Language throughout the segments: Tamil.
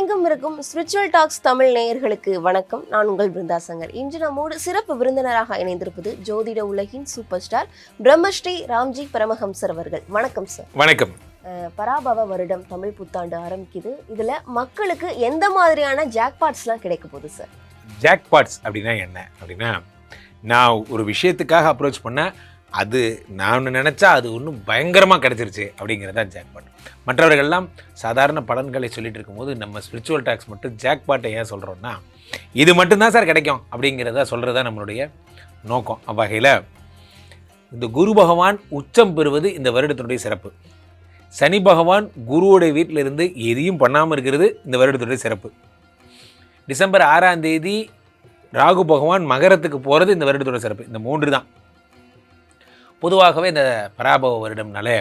உலகெங்கும் இருக்கும் ஸ்பிரிச்சுவல் டாக்ஸ் தமிழ் நேயர்களுக்கு வணக்கம். நான் உங்கள் பிருந்தா சங்கர். இன்று நம்மோடு சிறப்பு விருந்தினராக இணைந்திருப்பது ஜோதிட உலகின் சூப்பர் ஸ்டார் பிரம்மஸ்ரீ ராம்ஜி பரமஹம்சர் அவர்கள். வணக்கம் சார். வணக்கம். பராபவ வருடம் தமிழ் புத்தாண்டு ஆரம்பிக்குது. இதுல மக்களுக்கு எந்த மாதிரியான ஜாக்பாட்ஸ்லாம் கிடைக்க போகுது சார்? ஜாக்பாட்ஸ் அப்படின்னா என்ன அப்படின்னா, நான் ஒரு விஷயத்துக்காக அப்ரோச் பண்ணேன், அது நான் நினச்சா அது ஒன்றும் பயங்கரமாக கிடச்சிருச்சு அப்படிங்கிறது தான் ஜாக்பாட். மற்றவர்கள்லாம் சாதாரண பலன்களை சொல்லிட்டு இருக்கும்போது நம்ம ஸ்பிரிச்சுவல் டாக்ஸ் மட்டும் ஜாக்பாட்டை ஏன் சொல்கிறோன்னா, இது மட்டும்தான் சார் கிடைக்கும் அப்படிங்கிறத சொல்கிறது தான் நம்மளுடைய நோக்கம். அவ்வகையில் இந்த குரு பகவான் உச்சம் பெறுவது இந்த வருடத்தினுடைய சிறப்பு. சனி பகவான் குருவோடைய வீட்டில் இருந்து எதையும் பண்ணாமல் இருக்கிறது இந்த வருடத்துடைய சிறப்பு. டிசம்பர் 6ஆம் தேதி ராகு பகவான் மகரத்துக்கு போகிறது இந்த வருடத்தோட சிறப்பு. இந்த 3 தான். பொதுவாகவே இந்த பராபவ வருடம்னாலே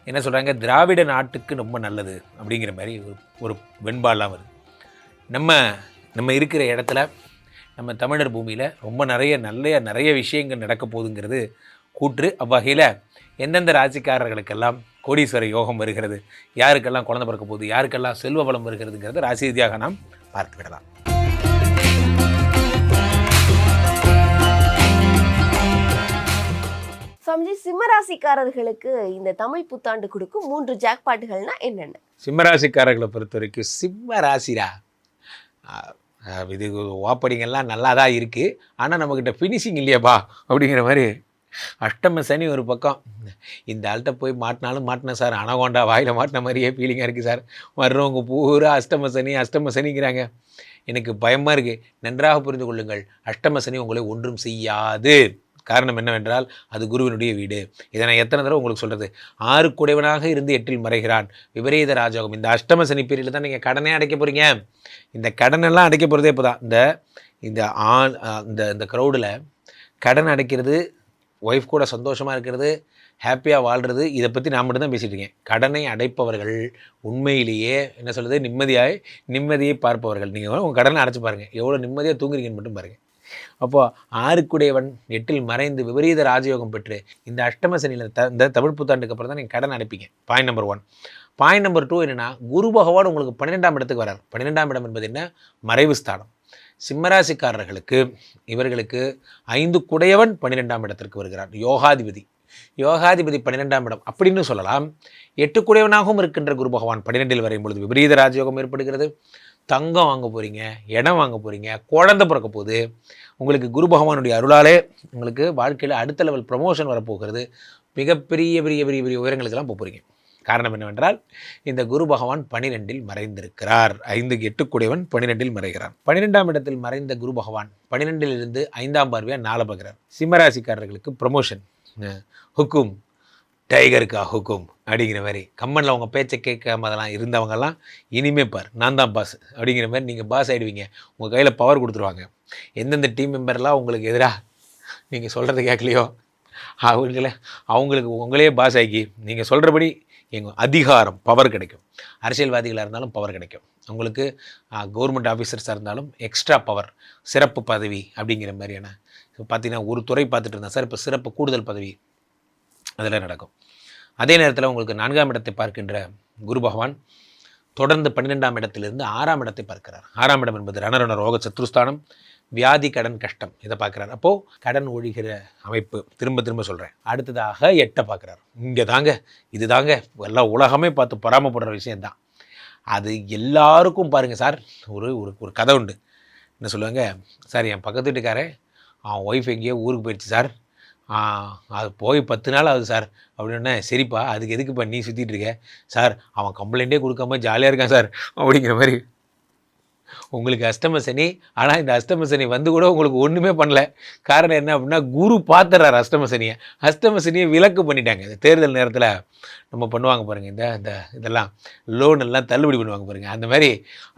என்ன சொல்கிறாங்க, திராவிட நாட்டுக்கு ரொம்ப நல்லது அப்படிங்கிற மாதிரி ஒரு வெண்பாலாம் வருது. நம்ம இருக்கிற இடத்துல, நம்ம தமிழர் பூமியில் ரொம்ப நிறைய விஷயங்கள் நடக்க போகுதுங்கிறது கூற்று. அவ்வகையில் எந்தெந்த ராசிக்காரர்களுக்கெல்லாம் கோடீஸ்வர யோகம் வருகிறது, யாருக்கெல்லாம் குழந்தை பிறக்க போகுது, யாருக்கெல்லாம் செல்வ வளம் வருகிறதுங்கிறத ராசி ரீதியாக நாம் பார்த்து விடலாம். சம்ஜி, சிம்மராசிக்காரர்களுக்கு இந்த தமிழ் புத்தாண்டு கொடுக்கும் 3 ஜாக்பாட்டுகள்னா என்னென்ன? சிம்மராசிக்காரர்களை பொறுத்த வரைக்கும், சிம்ம ராசிரா இது ஓப்பனிங்கெல்லாம் நல்லா தான் இருக்குது, ஆனால் நம்மக்கிட்ட ஃபினிஷிங் இல்லையாப்பா அப்படிங்கிற மாதிரி. அஷ்டம சனி ஒரு பக்கம், இந்த ஆள்கிட்ட போய் மாட்டினேன் சார், அனகோண்டா வாயில் மாட்டின மாதிரியே ஃபீலிங்காக இருக்குது சார். வர்றவங்க பூரா அஷ்டம சனிங்கிறாங்க. எனக்கு பயமாக இருக்குது. நன்றாக புரிந்து கொள்ளுங்கள், அஷ்டம சனி உங்களை ஒன்றும் செய்யாது. காரணம் என்னவென்றால் அது குருவினுடைய வீடு. இதை நான் எத்தனை தடவை உங்களுக்கு சொல்கிறது. 6 குடைவனாக இருந்து 8இல் மறைகிறான், விபரீத ராஜயோகம். இந்த அஷ்டம சனி பீரியடில் தான் நீங்கள் கடனே அடைக்க போகிறீங்க. இந்த கடனெல்லாம் அடைக்க போகிறதே இப்போ தான். இந்த க்ரௌடில் கடன் அடைக்கிறது, ஒய்ஃப் கூட சந்தோஷமாக இருக்கிறது, ஹாப்பியாக வாழ்கிறது, இதை பற்றி நான் மட்டும் தான் பேசிகிட்டு இருக்கேன். கடனை அடைப்பவர்கள் உண்மையிலேயே என்ன சொல்கிறது, நிம்மதியை பார்ப்பவர்கள். நீங்கள் உங்கள் கடனை அடைச்சி பாருங்கள், எவ்வளோ நிம்மதியாக தூங்குறீங்கன்னு மட்டும் பாருங்கள். அப்போது 6 குடையவன் 8இல் மறைந்து விபரீத ராஜயோகம் பெற்று இந்த அஷ்டம சனியில் இந்த தமிழ் புத்தாண்டுக்கு அப்புறம் தான் நீங்கள் கடன் அடைப்பீங்க. Point number 1. பாயிண்ட் நம்பர் 2 என்னென்னா, குரு பகவான் உங்களுக்கு 12ஆம் இடத்துக்கு வரார். 12ஆம் இடம் என்பது என்ன? மறைவு ஸ்தானம். சிம்மராசிக்காரர்களுக்கு இவர்களுக்கு 5 குடையவன் 12ஆம் இடத்திற்கு வருகிறார். யோகாதிபதி 12ஆம் இடம் அப்படின்னு சொல்லலாம். 8 குடையவனாகவும் இருக்கின்ற குரு பகவான் 12இல் வரையும் பொழுது விபரீத ராஜயோகம் ஏற்படுகிறது. தங்கம் வாங்க போகிறீங்க, இடம் வாங்க போகிறீங்க, குழந்தை பிறக்க போகுது. உங்களுக்கு குரு பகவானுடைய அருளாலே உங்களுக்கு வாழ்க்கையில் அடுத்த லெவல் ப்ரமோஷன் வரப்போகிறது. மிகப்பெரிய பெரிய பெரிய பெரிய உயரங்களுக்கெல்லாம் போகிறீங்க. காரணம் என்னவென்றால் இந்த குரு பகவான் 12இல் மறைந்திருக்கிறார். 5க்கு 8 கூடியவன் 12இல் மறைகிறார். 12ஆம் இடத்தில் மறைந்த குரு பகவான் 12இல் இருந்து 5ஆம் பார்வையாக 4 பார்க்கிறார். சிம்மராசிக்காரர்களுக்கு ப்ரமோஷன். ஹுக்கும் டைகருக்கா ஹுக்கும் அப்படிங்கிற மாதிரி. கம்மனில் அவங்க பேச்சை கேட்காம அதெல்லாம் இருந்தவங்கெல்லாம் இனிமே பார் நான் தான் பாஸ் அப்படிங்கிற மாதிரி நீங்கள் பாஸ் ஆகிடுவீங்க. உங்கள் கையில் பவர் கொடுத்துருவாங்க. எந்தெந்த டீம் மெம்பர்லாம் உங்களுக்கு எதிராக நீங்கள் சொல்கிறத கேட்கலையோ அவங்களுக்கு உங்களே பாஸ் ஆகி நீங்கள் சொல்கிறபடி எங்கள் அதிகாரம் பவர் கிடைக்கும். அரசியல்வாதிகளாக இருந்தாலும் பவர் கிடைக்கும். உங்களுக்கு கவர்மெண்ட் ஆஃபீஸர்ஸாக இருந்தாலும் எக்ஸ்ட்ரா பவர், சிறப்பு பதவி அப்படிங்கிற மாதிரியான. இப்போ பார்த்தீங்கன்னா ஒரு துறை பார்த்துட்டு இருந்தேன் சார், இப்போ சிறப்பு கூடுதல் பதவி அதெல்லாம் நடக்கும். அதே நேரத்தில் உங்களுக்கு 4ஆம் இடத்தை பார்க்கின்ற குரு பகவான் தொடர்ந்து 12ஆம் இடத்திலிருந்து 6ஆம் இடத்தை பார்க்கிறார். 6ஆம் இடம் என்பது ரணரண ரோக சத்ருஸ்தானம், வியாதி, கடன், கஷ்டம், இதை பார்க்குறார். அப்போது கடன் ஒழிகிற அமைப்பு. திரும்ப சொல்கிறேன். அடுத்ததாக 8 பார்க்குறார். இங்கே தாங்க, இது தாங்க எல்லா உலகமே பார்த்து பொறாமப்படுற விஷயந்தான். அது எல்லாருக்கும் பாருங்கள் சார். ஒரு கதை உண்டு. என்ன சொல்லுவாங்க, சார் என் பக்கத்து வீட்டுக்காரன் அவன் ஒய்ஃப் எங்கேயோ ஊருக்கு போயிடுச்சு சார், அது போய் 10 நாள் ஆகுது சார் அப்படின்னா, சரிப்பா அதுக்கு எதுக்குப்பா நீ சுற்றிட்டு இருக்க சார், அவன் கம்ப்ளைண்ட்டே கொடுக்காம ஜாலியாக இருக்கான் சார் அப்படிங்கிற மாதிரி. உங்களுக்கு அஷ்டம சனி, ஆனால் இந்த அஷ்டம சனி வந்து கூட உங்களுக்கு ஒன்றுமே பண்ணல. காரணம் என்ன அப்படின்னா, குரு பார்த்துறாரு அஷ்டம சனியை விலக்கு பண்ணிட்டாங்க. இந்த தேர்தல் நேரத்தில் நம்ம பண்ணுவாங்க பாருங்கள், இந்த இதெல்லாம் லோன் எல்லாம் தள்ளுபடி பண்ணுவாங்க பாருங்கள், அந்த மாதிரி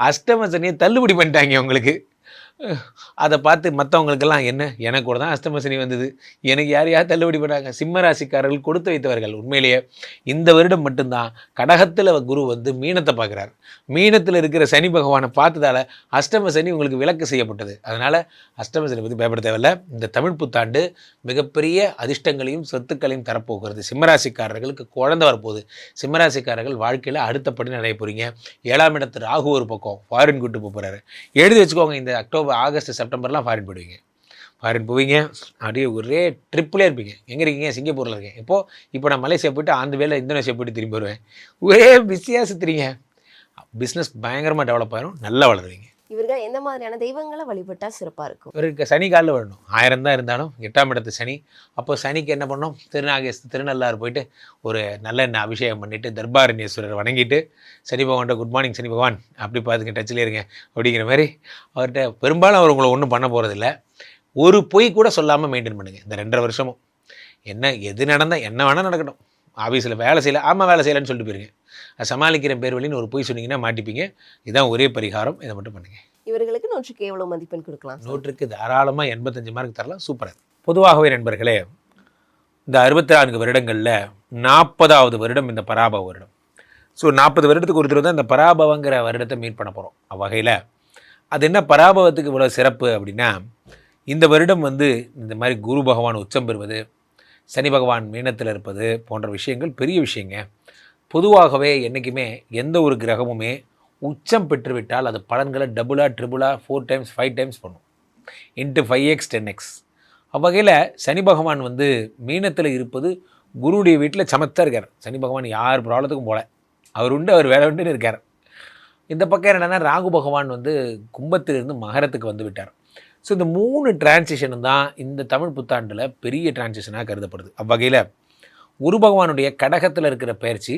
அஷ்டம சனியை தள்ளுபடி பண்ணிட்டாங்க உங்களுக்கு. அதை பார்த்து மற்றவங்களுக்கெல்லாம் என்ன எனக்கு கூட தான் அஷ்டம சனி வந்தது, எனக்கு யார் தள்ளுபடி பண்ணாங்க. சிம்ம ராசிக்காரர்கள் கொடுத்து வைத்தவர்கள். உண்மையிலேயே இந்த வருடம் மட்டும்தான் கடகத்தில் குரு வந்து மீனத்தை பார்க்குறார். மீனத்தில் இருக்கிற சனி பகவானை பார்த்ததால அஷ்டம சனி உங்களுக்கு விலக்கு செய்யப்பட்டது. அதனால் அஷ்டம சனி பற்றி பயப்பட தேவையில்லை. இந்த தமிழ் புத்தாண்டு மிகப்பெரிய அதிர்ஷ்டங்களையும் சொத்துக்களையும் தரப்போகிறது. சிம்மராசிக்காரர்களுக்கு குழந்தை வரப்போகுது. சிம்மராசிக்காரர்கள் வாழ்க்கையில் அடுத்த படி நடைய போகிறீங்க. 7ஆம் இடத்து ராகு ஒரு பக்கம் ஃபாரின் கூட்டு போகிறாரு. எழுதி வச்சுக்கோங்க, இந்த அக்டோபர் ஆகஸ்ட் செப்டம்பர்லாம் ஃபாரின் போயிடுவீங்க. ஃபாரின் போவீங்க, அப்படியே ஒரே ட்ரிப்லேயே இருப்பீங்க. எங்கே இருக்கீங்க? சிங்கப்பூரில் இருக்கேன். இப்போ நான் மலேசியா போய்ட்டு அந்த வேலை இந்தோனேஷியா போய்ட்டு திரும்பி வருவேன். ஒரே பிஸியாக சுற்றுறீங்க. பிஸ்னஸ் பயங்கரமாக டெவலப் ஆகிரும், நல்லா வளருவீங்க. இவர்கள் எந்த மாதிரியான தெய்வங்களை வழிபட்டால் சிறப்பாக இருக்கும்? இவருக்கு சனி காலில் வரணும். 1000 தான் இருந்தாலும் 8ஆம் இடத்து சனி. அப்போ சனிக்கு என்ன பண்ணோம்? திருநள்ளாறு போயிட்டு ஒரு நல்லெண்ணெய் அபிஷேகம் பண்ணிவிட்டு தர்பாரண்யேஸ்வரர் வணங்கிட்டு சனி பகவான்கிட்ட குட் மார்னிங் சனி பகவான் அப்படி பார்த்துங்க, டச்சில் இருங்க அப்படிங்கிற மாதிரி அவர்கிட்ட பெரும்பாலும் அவர் உங்களை ஒன்றும் பண்ண போகிறதில்ல. ஒரு பொய் கூட சொல்லாமல் மெயின்டைன் பண்ணுங்கள் இந்த 2.5 வருஷமும். என்ன எது நடந்தால் என்ன வேணால் நடக்கட்டும். ஆஃபீஸில் வேலை செய்யலை, ஆமாம் வேலை செய்யலைன்னு சொல்லிட்டு போயிருங்க. அது சமாளிக்கிற பேர் வழின்னு ஒரு பொய் சொன்னீங்கன்னா மாட்டிப்பீங்க. இதுதான் ஒரே பரிகாரம், இதை மட்டும் பண்ணுங்கள். இவர்களுக்கு 100க்கு எவ்வளோ மதிப்பெண் கொடுக்கலாம்? 100க்கு தாராளமாக 85 மார்க் தரலாம். சூப்பராக. பொதுவாகவே நண்பர்களே, இந்த 64 வருடங்களில் 40வது வருடம் இந்த பராபவ வருடம். ஸோ 40 வருடத்துக்கு ஒரு தடவை தான் இந்த பராபவங்கிற வருடத்தை மீட் பண்ண போகிறோம். அவ்வகையில் அது என்ன பராபவத்துக்கு இவ்வளோ சிறப்பு அப்படின்னா, இந்த வருடம் வந்து இந்த மாதிரி குரு பகவான் உச்சம் பெறுவது, சனி பகவான் மீனத்தில் இருப்பது போன்ற விஷயங்கள் பெரிய விஷயங்க. பொதுவாகவே என்றைக்குமே எந்த ஒரு கிரகமுமே உச்சம் பெற்றுவிட்டால் அது பலன்களை டபுளாக ட்ரிபிளாக 4 டைம்ஸ் 5 டைம்ஸ் பண்ணும். Into 5x 10x. அவ்வகையில் சனி பகவான் வந்து மீனத்தில் இருப்பது குருவுடைய வீட்டில் சமத்தாக இருக்கார். சனி பகவான் யார் ப்ராப்ளத்துக்கும் போல, அவர் உண்டு, அவர் வேலை உண்டுன்னு இருக்கார். இந்த பக்கம் என்னென்னா ராகு பகவான் வந்து கும்பத்திலிருந்து மகரத்துக்கு வந்து விட்டார். ஸோ இந்த 3 டிரான்சிஷனும் தான் இந்த தமிழ் புத்தாண்டில் பெரிய டிரான்சிஷனாக கருதப்படுது. அவ்வகையில் குரு பகவானுடைய கடகத்தில் இருக்கிற பயிற்சி,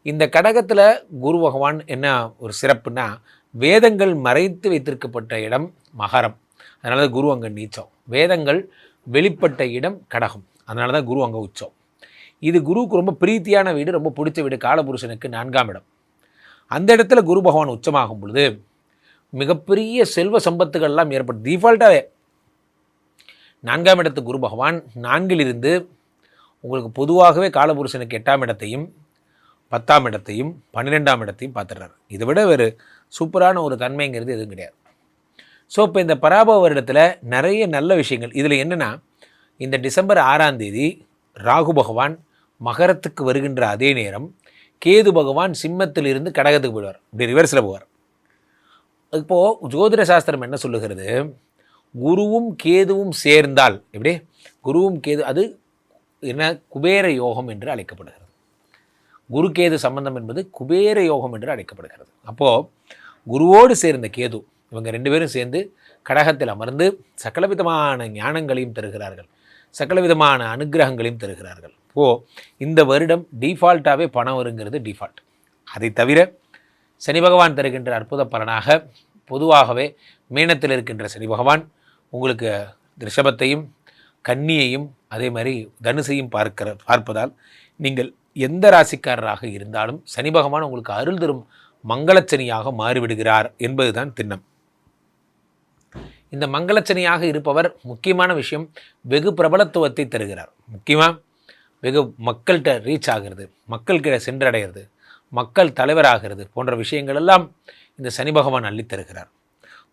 இந்த கடகத்தில் குரு பகவான் என்ன ஒரு சிறப்புன்னா, வேதங்கள் மறைத்து வைத்திருக்கப்பட்ட இடம் மகரம், அதனால தான் குரு அங்கே நீச்சம். வேதங்கள் வெளிப்பட்ட இடம் கடகம், அதனால தான் குரு அங்கே உச்சம். இது குருவுக்கு ரொம்ப பிரீத்தியான வீடு, ரொம்ப பிடிச்ச வீடு. காலபுருஷனுக்கு 4ஆம் இடம். அந்த இடத்துல குரு பகவான் உச்சமாகும் பொழுது மிகப்பெரிய செல்வ சம்பத்துகள்லாம் ஏற்படும். டிஃபால்ட்டாகவே 4ஆம் இடத்து குரு பகவான் 4லிருந்து உங்களுக்கு பொதுவாகவே காலபுருஷனுக்கு 8ஆம் இடத்தையும் 10ஆம் இடத்தையும் 12ஆம் இடத்தையும் பார்த்துடுறாரு. இதை விட வேறு சூப்பரான ஒரு தன்மைங்கிறது எதுவும் கிடையாது. ஸோ இப்போ இந்த பராபவ வருடத்தில் நிறைய நல்ல விஷயங்கள். இதில் என்னென்னா, இந்த டிசம்பர் 6ஆம் தேதி ராகு பகவான் மகரத்துக்கு வருகின்ற அதே நேரம் கேது பகவான் சிம்மத்திலிருந்து கடகத்துக்கு போயிடுவார். இப்படி ரிவர்ஸில் போவார். இப்போது ஜோதிட சாஸ்திரம் என்ன சொல்லுகிறது, குருவும் கேதுவும் சேர்ந்தால், எப்படி குருவும் கேது, அது என்ன குபேர யோகம் என்று அழைக்கப்படுகிறது. குரு கேது சம்பந்தம் என்பது குபேர யோகம் என்று அழைக்கப்படுகிறது. அப்போது குருவோடு சேர்ந்த கேது, இவங்க 2 பேரும் சேர்ந்து கடகத்தில் அமர்ந்து சகலவிதமான ஞானங்களையும் தருகிறார்கள், சகலவிதமான அனுகிரகங்களையும் தருகிறார்கள். இந்த வருடம் டிஃபால்ட்டாகவே பணம் வருங்கிறது டிஃபால்ட். அதை தவிர சனி பகவான் தருகின்ற அற்புத பலனாக பொதுவாகவே மீனத்தில் இருக்கின்ற சனி பகவான் உங்களுக்கு ரிஷபத்தையும் கன்னியையும் அதே மாதிரி தனுசையும் பார்ப்பதால் நீங்கள் எந்த ராசிக்காரராக இருந்தாலும் சனி பகவான் உங்களுக்கு அருள் தரும் மங்களச்சனியாக மாறிவிடுகிறார் என்பதுதான் திண்ணம். இந்த மங்களச்சனியாக இருப்பவர் முக்கியமான விஷயம், வெகு பிரபலத்துவத்தை தருகிறார். முக்கியமாக வெகு மக்கள்கிட்ட ரீச் ஆகிறது, மக்கள்கிட்ட சென்றடைகிறது, மக்கள் தலைவராகிறது போன்ற விஷயங்கள் எல்லாம் இந்த சனி பகவான் அள்ளித்தருகிறார்.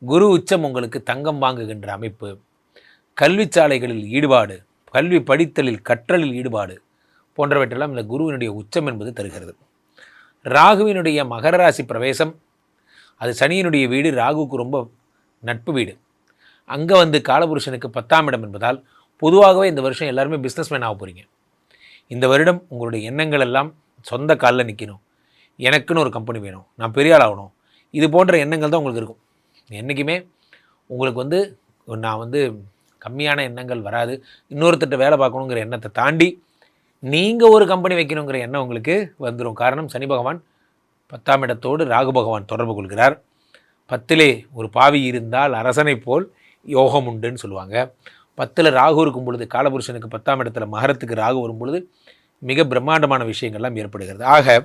குரு உச்சம் உங்களுக்கு தங்கம் வாங்குகின்ற அமைப்பு, கல்வி சாலைகளில் ஈடுபாடு, கல்வி படித்தலில் கற்றலில் ஈடுபாடு போன்றவற்றெல்லாம் இந்த குருவினுடைய உச்சம் என்பது தருகிறது. ராகுவினுடைய மகர ராசி பிரவேசம், அது சனியினுடைய வீடு, ராகுவுக்கு ரொம்ப நட்பு வீடு. அங்கே வந்து காலபுருஷனுக்கு 10ஆம் இடம் என்பதால் பொதுவாகவே இந்த வருஷம் எல்லாருமே பிஸ்னஸ்மேன் ஆக போகிறீங்க. இந்த வருடம் உங்களுடைய எண்ணங்கள் எல்லாம் சொந்த காலில் நிற்கணும், எனக்குன்னு ஒரு கம்பெனி வேணும், நான் பெரிய ஆள் ஆகணும், இது போன்ற எண்ணங்கள் தான் உங்களுக்கு இருக்கும். என்றைக்குமே உங்களுக்கு வந்து நான் வந்து கம்மியான எண்ணங்கள் வராது. இன்னொருத்தட்ட வேலை பார்க்கணுங்கிற எண்ணத்தை தாண்டி நீங்கள் ஒரு கம்பெனி வைக்கணுங்கிற எண்ணம் உங்களுக்கு வந்துடும். காரணம் சனி பகவான் 10ஆம் இடத்தோடு ராகு பகவான் தொடர்பு கொள்கிறார். 10லே ஒரு பாவி இருந்தால் அரசனை போல் யோகம் உண்டுன்னு சொல்லுவாங்க. 10ல் ராகு இருக்கும் பொழுது, காலபுருஷனுக்கு 10ஆம் இடத்துல மகரத்துக்கு ராகு வரும் பொழுது மிக பிரம்மாண்டமான விஷயங்கள்லாம் ஏற்படுகிறது. ஆக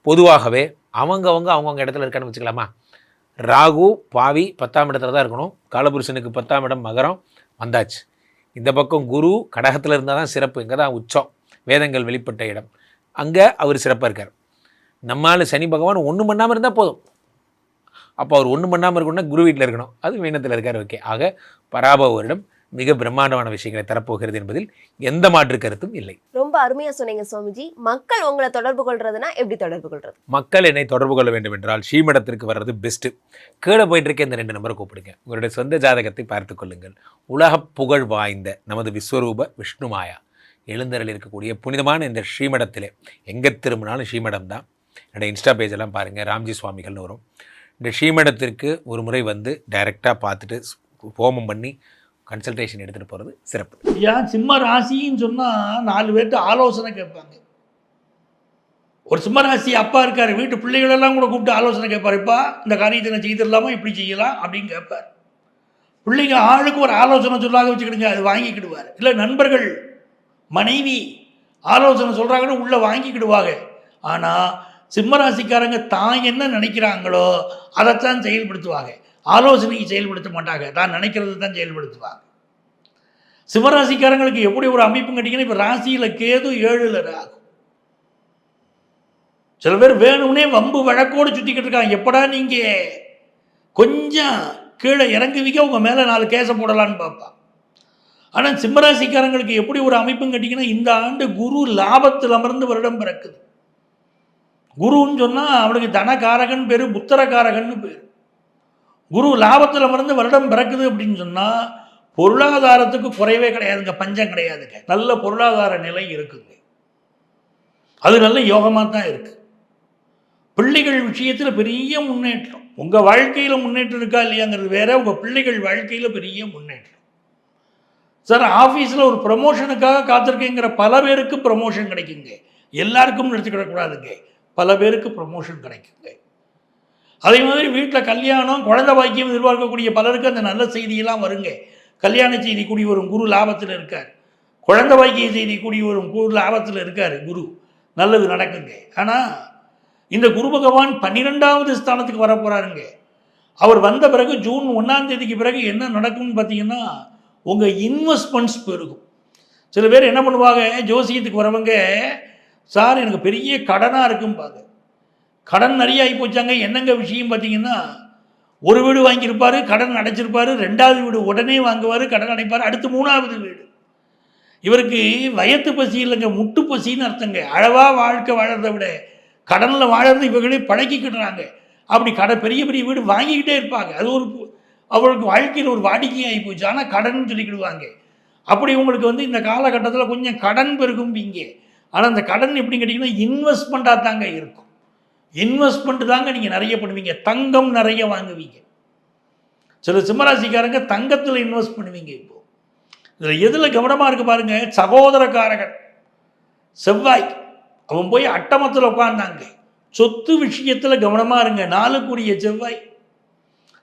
பொதுவாகவே அவங்கவுங்க இடத்துல இருக்கான்னு வச்சுக்கலாமா. ராகு பாவி 10ஆம் இடத்துல தான் இருக்கணும். காலபுருஷனுக்கு 10ஆம் இடம் மகரம் வந்தாச்சு. இந்த பக்கம் குரு கடகத்தில் இருந்தால் தான் சிறப்பு. இங்கே தான் உச்சம், வேதங்கள் வெளிப்பட்ட இடம். அங்கே அவர் சிறப்பாக இருக்கார். நம்மால் சனி பகவான் ஒன்றும் பண்ணாமல் இருந்தால் போதும். அப்போ அவர் ஒன்றும் பண்ணாமல் இருக்கணும்னா குரு வீட்டில் இருக்கணும். அது மீனத்தில் இருக்கார். ஓகே. ஆக பராபவ வருடம் மிக பிரம்மாண்டமான விஷயங்களை தரப்போகிறது என்பதில் எந்த மாற்று கருத்தும் இல்லை. ரொம்ப அருமையா சொன்னீங்க சுவாமிஜி. மக்கள் உங்களை தொடர்பு கொள்றதுனா எப்படி தொடர்பு கொள்றது? மக்கள் என்னை தொடர்பு கொள்ள வேண்டும் என்றால் ஸ்ரீமடத்திற்கு வர்றது பெஸ்ட்டு. கீழே போயிட்டு இருக்க இந்த 2 நம்பரை கூப்பிடுங்க. உங்களுடைய சொந்த ஜாதகத்தை பார்த்து கொள்ளுங்கள். உலக புகழ் வாய்ந்த நமது விஸ்வரூப விஷ்ணுமாயா எழுந்தருள் இருக்கக்கூடிய புனிதமான இந்த ஸ்ரீமடத்திலே எங்கே திரும்பினாலும் ஸ்ரீமடம் தான். என்னோடய இன்ஸ்டா பேஜெல்லாம் பாருங்கள், ராம்ஜி சுவாமிகள்னு வரும். இந்த ஸ்ரீமடத்திற்கு ஒரு முறை வந்து டைரெக்டாக பார்த்துட்டு ஹோமம் பண்ணி கன்சல்டேஷன் எடுத்துகிட்டு போகிறது சிறப்பு. ஏன் சிம்ம ராசின்னு சொன்னால் 4 பேர்ட்டு ஆலோசனை கேட்பாங்க. ஒரு சிம்ம ராசி அப்பா இருக்கார், வீட்டு பிள்ளைகளெல்லாம் கூட கூப்பிட்டு ஆலோசனை கேட்பார். இப்போ இந்த காரியத்தை நான் செய்திடலாமா, இப்படி செய்யலாம் அப்படின்னு கேட்பார். பிள்ளைங்க ஆளுக்கு ஒரு ஆலோசனை சொல்லாக வச்சுக்கிடுங்க, அது வாங்கிக்கிடுவார். இல்லை நண்பர்கள் மனைவி ஆலோசனை சொல்கிறாங்கன்னு உள்ளே வாங்கிக்கிடுவாங்க. ஆனால் சிம்மராசிக்காரங்க தான் என்ன நினைக்கிறாங்களோ அதைத்தான் செயல்படுத்துவாங்க. ஆலோசனைக்கு செயல்படுத்த மாட்டாங்க, தான் நினைக்கிறது தான் செயல்படுத்துவாங்க. சிம்மராசிக்காரங்களுக்கு எப்படி ஒரு அமைப்பு கேட்டிங்கன்னா, இப்போ ராசியில் கேது 7ல் ராகு. சில பேர் வேணும்னே வம்பு வழக்கோடு சுற்றிக்கிட்டு இருக்காங்க. எப்படா நீங்கள் கொஞ்சம் கீழே இறங்குவீங்க, உங்கள் மேலே 4 கேஸை போடலான்னு பார்ப்பான். ஆனால் சிம்மராசிக்காரங்களுக்கு எப்படி ஒரு அமைப்புன்னு கேட்டிங்கன்னா, இந்த ஆண்டு குரு லாபத்தில் அமர்ந்து வருடம் பிறக்குது. குருன்னு சொன்னால் அவனுக்கு தனகாரகன் பேர், புத்திரகாரகன்னு பேர். குரு லாபத்தில் அமர்ந்து வருடம் பிறக்குது அப்படின்னு சொன்னால் பொருளாதாரத்துக்கு குறைவே கிடையாதுங்க, பஞ்சம் கிடையாதுங்க. நல்ல பொருளாதார நிலை இருக்குங்க, அது நல்ல யோகமாக தான் இருக்குது. பிள்ளைகள் விஷயத்தில் பெரிய முன்னேற்றம். உங்கள் வாழ்க்கையில் முன்னேற்றம் இருக்கா இல்லையாங்கிறது வேற, உங்கள் பிள்ளைகள் வாழ்க்கையில் பெரிய முன்னேற்றம். சார் ஆஃபீஸில் ஒரு ப்ரமோஷனுக்காக காத்திருக்கேங்கிற பல பேருக்கு ப்ரமோஷன் கிடைக்குங்க. எல்லாருக்கும் எடுத்துக்கிடக்கூடாதுங்க, பல பேருக்கு ப்ரமோஷன் கிடைக்குங்க. அதே மாதிரி வீட்டில் கல்யாணம், குழந்தை பாக்கியம் எதிர்பார்க்கக்கூடிய பலருக்கு அந்த நல்ல செய்தியெல்லாம் வருங்க. கல்யாண செய்தி கூடி வரும், குரு லாபத்தில் இருக்கார். குழந்தை பாக்கிய செய்தி கூடி வரும், குரு லாபத்தில் இருக்கார். குரு நல்லது நடக்குங்க. ஆனால் இந்த குரு பகவான் 12வது ஸ்தானத்துக்கு வர போகிறாருங்க. அவர் வந்த பிறகு ஜூன் 1ஆம் தேதிக்கு பிறகு என்ன நடக்கும்னு பார்த்தீங்கன்னா, உங்கள் இன்வெஸ்ட்மெண்ட்ஸ் பெருகும். சில பேர் என்ன பண்ணுவாங்க, ஜோசியத்துக்கு வரவங்க, சார் எனக்கு பெரிய கடனாக இருக்கும்பாங்க. கடன் நிறைய ஆகி போச்சாங்க. என்னங்க விஷயம் பார்த்தீங்கன்னா, ஒரு வீடு வாங்கியிருப்பார், கடன் அடைச்சிருப்பார். 2வது வீடு உடனே வாங்குவார், கடன் அடைப்பார். அடுத்து 3வது வீடு. இவருக்கு வயத்து பசி இல்லைங்க, முட்டு பசின்னு அர்த்தங்க. அளவாக வாழ்க்கை வாழறதை விட கடனில் வாழறது இவர்களே பழக்கிக்கிட்டுறாங்க. அப்படி பெரிய பெரிய வீடு வாங்கிக்கிட்டே இருப்பாங்க. அது ஒரு அவங்களுக்கு வாழ்க்கையில் ஒரு வாடிக்கையாகி போச்சு. ஆனால் கடன் சொல்லிக்கிடுவாங்க. அப்படி உங்களுக்கு வந்து இந்த காலகட்டத்தில் கொஞ்சம் கடன் பெருகும்பீங்க. ஆனால் அந்த கடன் எப்படின்னு கேட்டிங்கன்னா, இன்வெஸ்ட்மெண்ட்டாக தாங்க இருக்கும். இன்வெஸ்ட்மெண்ட் தாங்க நீங்கள் நிறைய பண்ணுவீங்க. தங்கம் நிறைய வாங்குவீங்க. சில சிம்மராசிக்காரங்க தங்கத்தில் இன்வெஸ்ட் பண்ணுவீங்க. இப்போது இதில் எதில் கவனமாக இருக்குது பாருங்கள். சகோதரக்காரகன் செவ்வாய் அவன் போய் அட்டமத்தில் உட்கார்ந்தாங்க. சொத்து விஷயத்தில் கவனமாக இருங்க. 4க்குரிய செவ்வாய்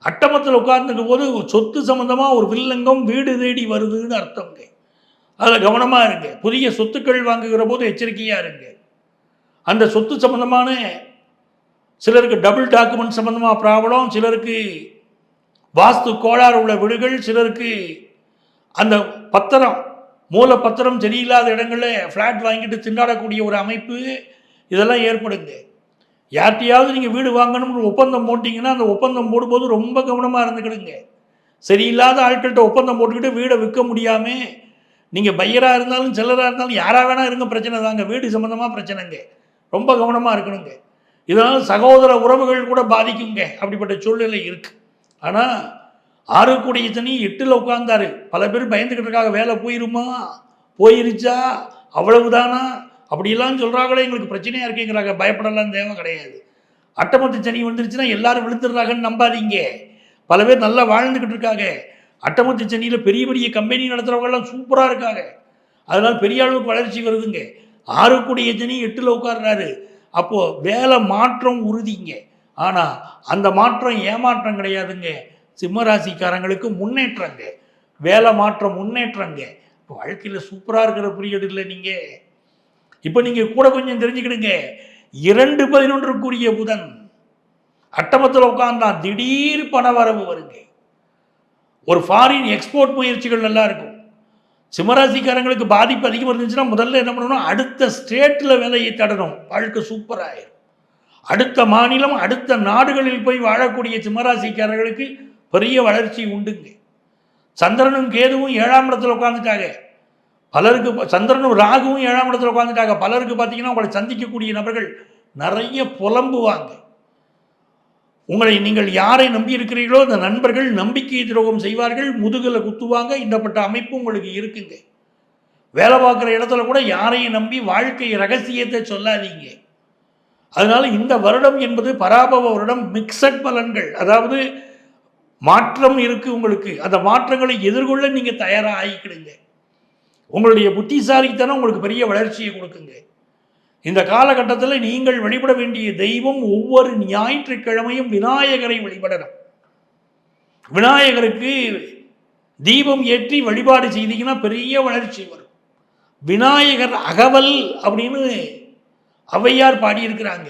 அட்டமத்தில் உட்கார்ந்துக்கும் போது சொத்து சம்மந்தமாக ஒரு வில்லங்கம் வீடு தேடி வருதுன்னு அர்த்தங்க. அதில் கவனமாக இருங்க. புதிய சொத்துக்கள் வாங்குகிற போது எச்சரிக்கையாக இருங்க. அந்த சொத்து சம்மந்தமான சிலருக்கு டபுள் டாக்குமெண்ட் சம்மந்தமாக ப்ராப்ளம், சிலருக்கு வாஸ்து கோளாறு உள்ள வீடுகள், சிலருக்கு அந்த பத்திரம் மூல பத்திரம் சரியில்லாத இடங்களில் ஃப்ளாட் வாங்கிட்டு திண்டாடக்கூடிய ஒரு அமைப்பு, இதெல்லாம் ஏற்படுங்க. யார்கிட்டையாவது நீங்கள் வீடு வாங்கணும்னு ஒப்பந்தம் போட்டிங்கன்னா, அந்த ஒப்பந்தம் போடும்போது ரொம்ப கவனமாக இருந்துக்கிடுங்க. சரியில்லாத ஆட்கள்கிட்ட ஒப்பந்தம் போட்டுக்கிட்டு வீடை விற்க முடியாமல் நீங்கள் பையராக இருந்தாலும் செல்லராக இருந்தாலும் யாராக வேணால் இருங்க, பிரச்சனை தாங்க. வீடு சம்மந்தமாக பிரச்சனைங்க, ரொம்ப கவனமாக இருக்கணுங்க. இதனால் சகோதர உறவுகள் கூட பாதிக்குங்க. அப்படிப்பட்ட சூழ்நிலை இருக்குது. ஆனால் 6க்குடைய சனி 8ல் உட்கார்ந்தாரு. பல பேர் பயந்துக்கிட்டு இருக்காங்க, வேலை போயிருமா, போயிருச்சா, அவ்வளவுதானா, அப்படிலாம் சொல்கிறாங்களே, எங்களுக்கு பிரச்சனையாக இருக்குங்கிறாங்க. பயப்படலாம் தேவை கிடையாது. அட்டமத்து சனி வந்துருச்சுன்னா எல்லாரும் விழுந்துடுறாங்கன்னு நம்பாதீங்க. பல பேர் நல்லா வாழ்ந்துக்கிட்டு இருக்காங்க. அட்டமத்து சனியில் பெரிய பெரிய கம்பெனி நடத்துகிறவங்கெல்லாம் சூப்பராக இருக்காங்க. அதனால் பெரிய அளவுக்கு வளர்ச்சி வருதுங்க. 6க்குடைய சனி 8ல் உட்கார்றாரு. அப்போது வேலை மாற்றம் உறுதிங்க. ஆனால் அந்த மாற்றம் ஏமாற்றம் கிடையாதுங்க. சிம்மராசிக்காரங்களுக்கு முன்னேற்றங்க. வேலை மாற்றம் முன்னேற்றங்க. இப்போ வாழ்க்கையில் சூப்பராக இருக்கிற பீரியட் இல்லை நீங்கள். இப்போ நீங்கள் கூட கொஞ்சம் தெரிஞ்சுக்கிடுங்க. 2-11க்குரிய புதன் அட்டமத்தில் உட்கார்ந்தா திடீர் பண வரவு வருங்க. ஒரு ஃபாரின் எக்ஸ்போர்ட் முயற்சிகள் நல்லா இருக்கும். சிம்மராசிக்காரங்களுக்கு பாதிப்பு அதிகமாக இருந்துச்சுன்னா முதல்ல என்ன பண்ணணும், அடுத்த ஸ்டேட்டில் வேலையை தடணும், வாழ்க்கை சூப்பராகிடும். அடுத்த மாநிலம், அடுத்த நாடுகளில் போய் வாழக்கூடிய சிம்மராசிக்காரர்களுக்கு பெரிய வளர்ச்சி உண்டுங்க. சந்திரனும் கேதுவும் 7ஆம் இடத்துல உட்காந்துட்டாங்க. பலருக்கு சந்திரனும் ராகுவும் 7ஆம் இடத்துல உட்காந்துட்டாங்க. பலருக்கு பார்த்தீங்கன்னா உங்களை சந்திக்கக்கூடிய நபர்கள் நிறைய புலம்புவாங்க. உங்களை நீங்கள் யாரை நம்பி இருக்கிறீர்களோ அந்த நண்பர்கள் நம்பிக்கை துரோகம் செய்வார்கள், முதுகில் குத்துவாங்க. இந்தப்பட்ட அமைப்பு உங்களுக்கு இருக்குங்க. வேலை பார்க்குற இடத்துல கூட யாரையும் நம்பி வாழ்க்கை ரகசியத்தை சொல்லாதீங்க. அதனால இந்த வருடம் என்பது பராபவ வருடம். மிக்சட் பலன்கள், அதாவது மாற்றம் இருக்குது உங்களுக்கு. அந்த மாற்றங்களை எதிர்கொள்ள நீங்கள் தயாராக ஆகிக்கிடுங்க. உங்களுடைய புத்திசாலித்தனம் உங்களுக்கு பெரிய வளர்ச்சியை கொடுக்குங்க. இந்த காலகட்டத்தில் நீங்கள் வழிபட வேண்டிய தெய்வம் ஒவ்வொரு ஞாயிற்றுக்கிழமையும் விநாயகரை வழிபடணும். விநாயகருக்கு தீபம் ஏற்றி வழிபாடு செய்தீங்கன்னா பெரிய வளர்ச்சி வரும். விநாயகர் அகவல் அப்படின்னு ஔவையார் பாடியிருக்கிறாங்க.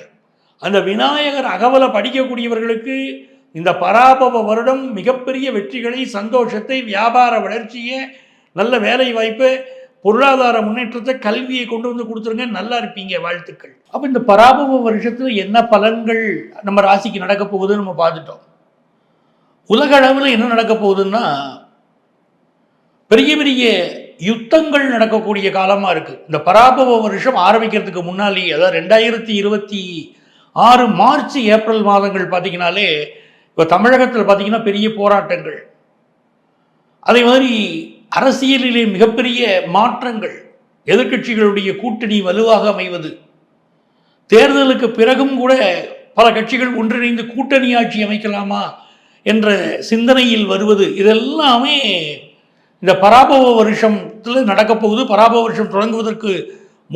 அந்த விநாயகர் அகவலை படிக்கக்கூடியவர்களுக்கு இந்த பராபவ வருடம் மிகப்பெரிய வெற்றிகளை, சந்தோஷத்தை, வியாபார வளர்ச்சியை, நல்ல வேலை வாய்ப்பை, பொருளாதார முன்னேற்றத்தை, கல்வியை கொண்டு வந்து கொடுத்துருங்க. நல்லா இருப்பீங்க. வாழ்த்துக்கள். அப்போ இந்த பராபவ வருஷத்தில் என்ன பலன்கள் நம்ம ராசிக்கு நடக்க போகுதுன்னு நம்ம பார்த்துட்டோம். உலக அளவில் என்ன நடக்க போகுதுன்னா பெரிய பெரிய யுத்தங்கள் நடக்கக்கூடிய காலமாக இருக்குது. இந்த பராபவ வருஷம் ஆரம்பிக்கிறதுக்கு முன்னாலே, அதாவது 2026 மார்ச் ஏப்ரல் மாதங்கள் பார்த்தீங்கன்னாலே இப்போ தமிழகத்தில் பார்த்தீங்கன்னா பெரிய போராட்டங்கள், அதே மாதிரி அரசியலிலே மிகப்பெரிய மாற்றங்கள், எதிர்க்கட்சிகளுடைய கூட்டணி வலுவாக அமைவது, தேர்தலுக்கு பிறகும் கூட பல கட்சிகள் ஒன்றிணைந்து கூட்டணி ஆட்சி அமைக்கலாமா என்ற சிந்தனையில் வருவது, இதெல்லாமே இந்த பராபவ வருஷத்தில் நடக்கப் போகுது. பராபவ வருஷம் தொடங்குவதற்கு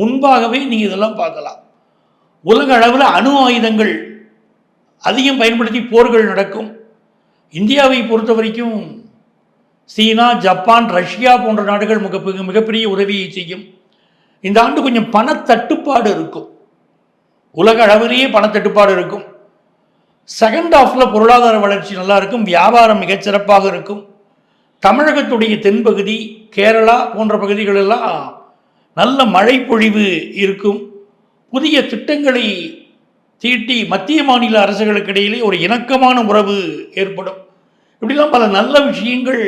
முன்பாகவே நீங்கள் இதெல்லாம் பார்க்கலாம். உலக அளவில் அணு ஆயுதங்கள் அதிகம் பயன்படுத்தி போர்கள் நடக்கும். இந்தியாவை பொறுத்த வரைக்கும் சீனா, ஜப்பான், ரஷ்யா போன்ற நாடுகள் மிகப்பெரிய உதவியை செய்யும். இந்த ஆண்டு கொஞ்சம் பணத்தட்டுப்பாடு இருக்கும். உலக அளவிலேயே பணத்தட்டுப்பாடு இருக்கும். செகண்ட் ஹாஃபில் பொருளாதார வளர்ச்சி நல்லா இருக்கும். வியாபாரம் மிகச்சிறப்பாக இருக்கும். தமிழகத்துடைய தென்பகுதி, கேரளா போன்ற பகுதிகளெல்லாம் நல்ல மழை பொழிவு இருக்கும். புதிய திட்டங்களை தீட்டி மத்திய மாநில அரசுகளுக்கு இடையிலே ஒரு இணக்கமான உறவு ஏற்படும். இப்படிலாம் பல நல்ல விஷயங்கள்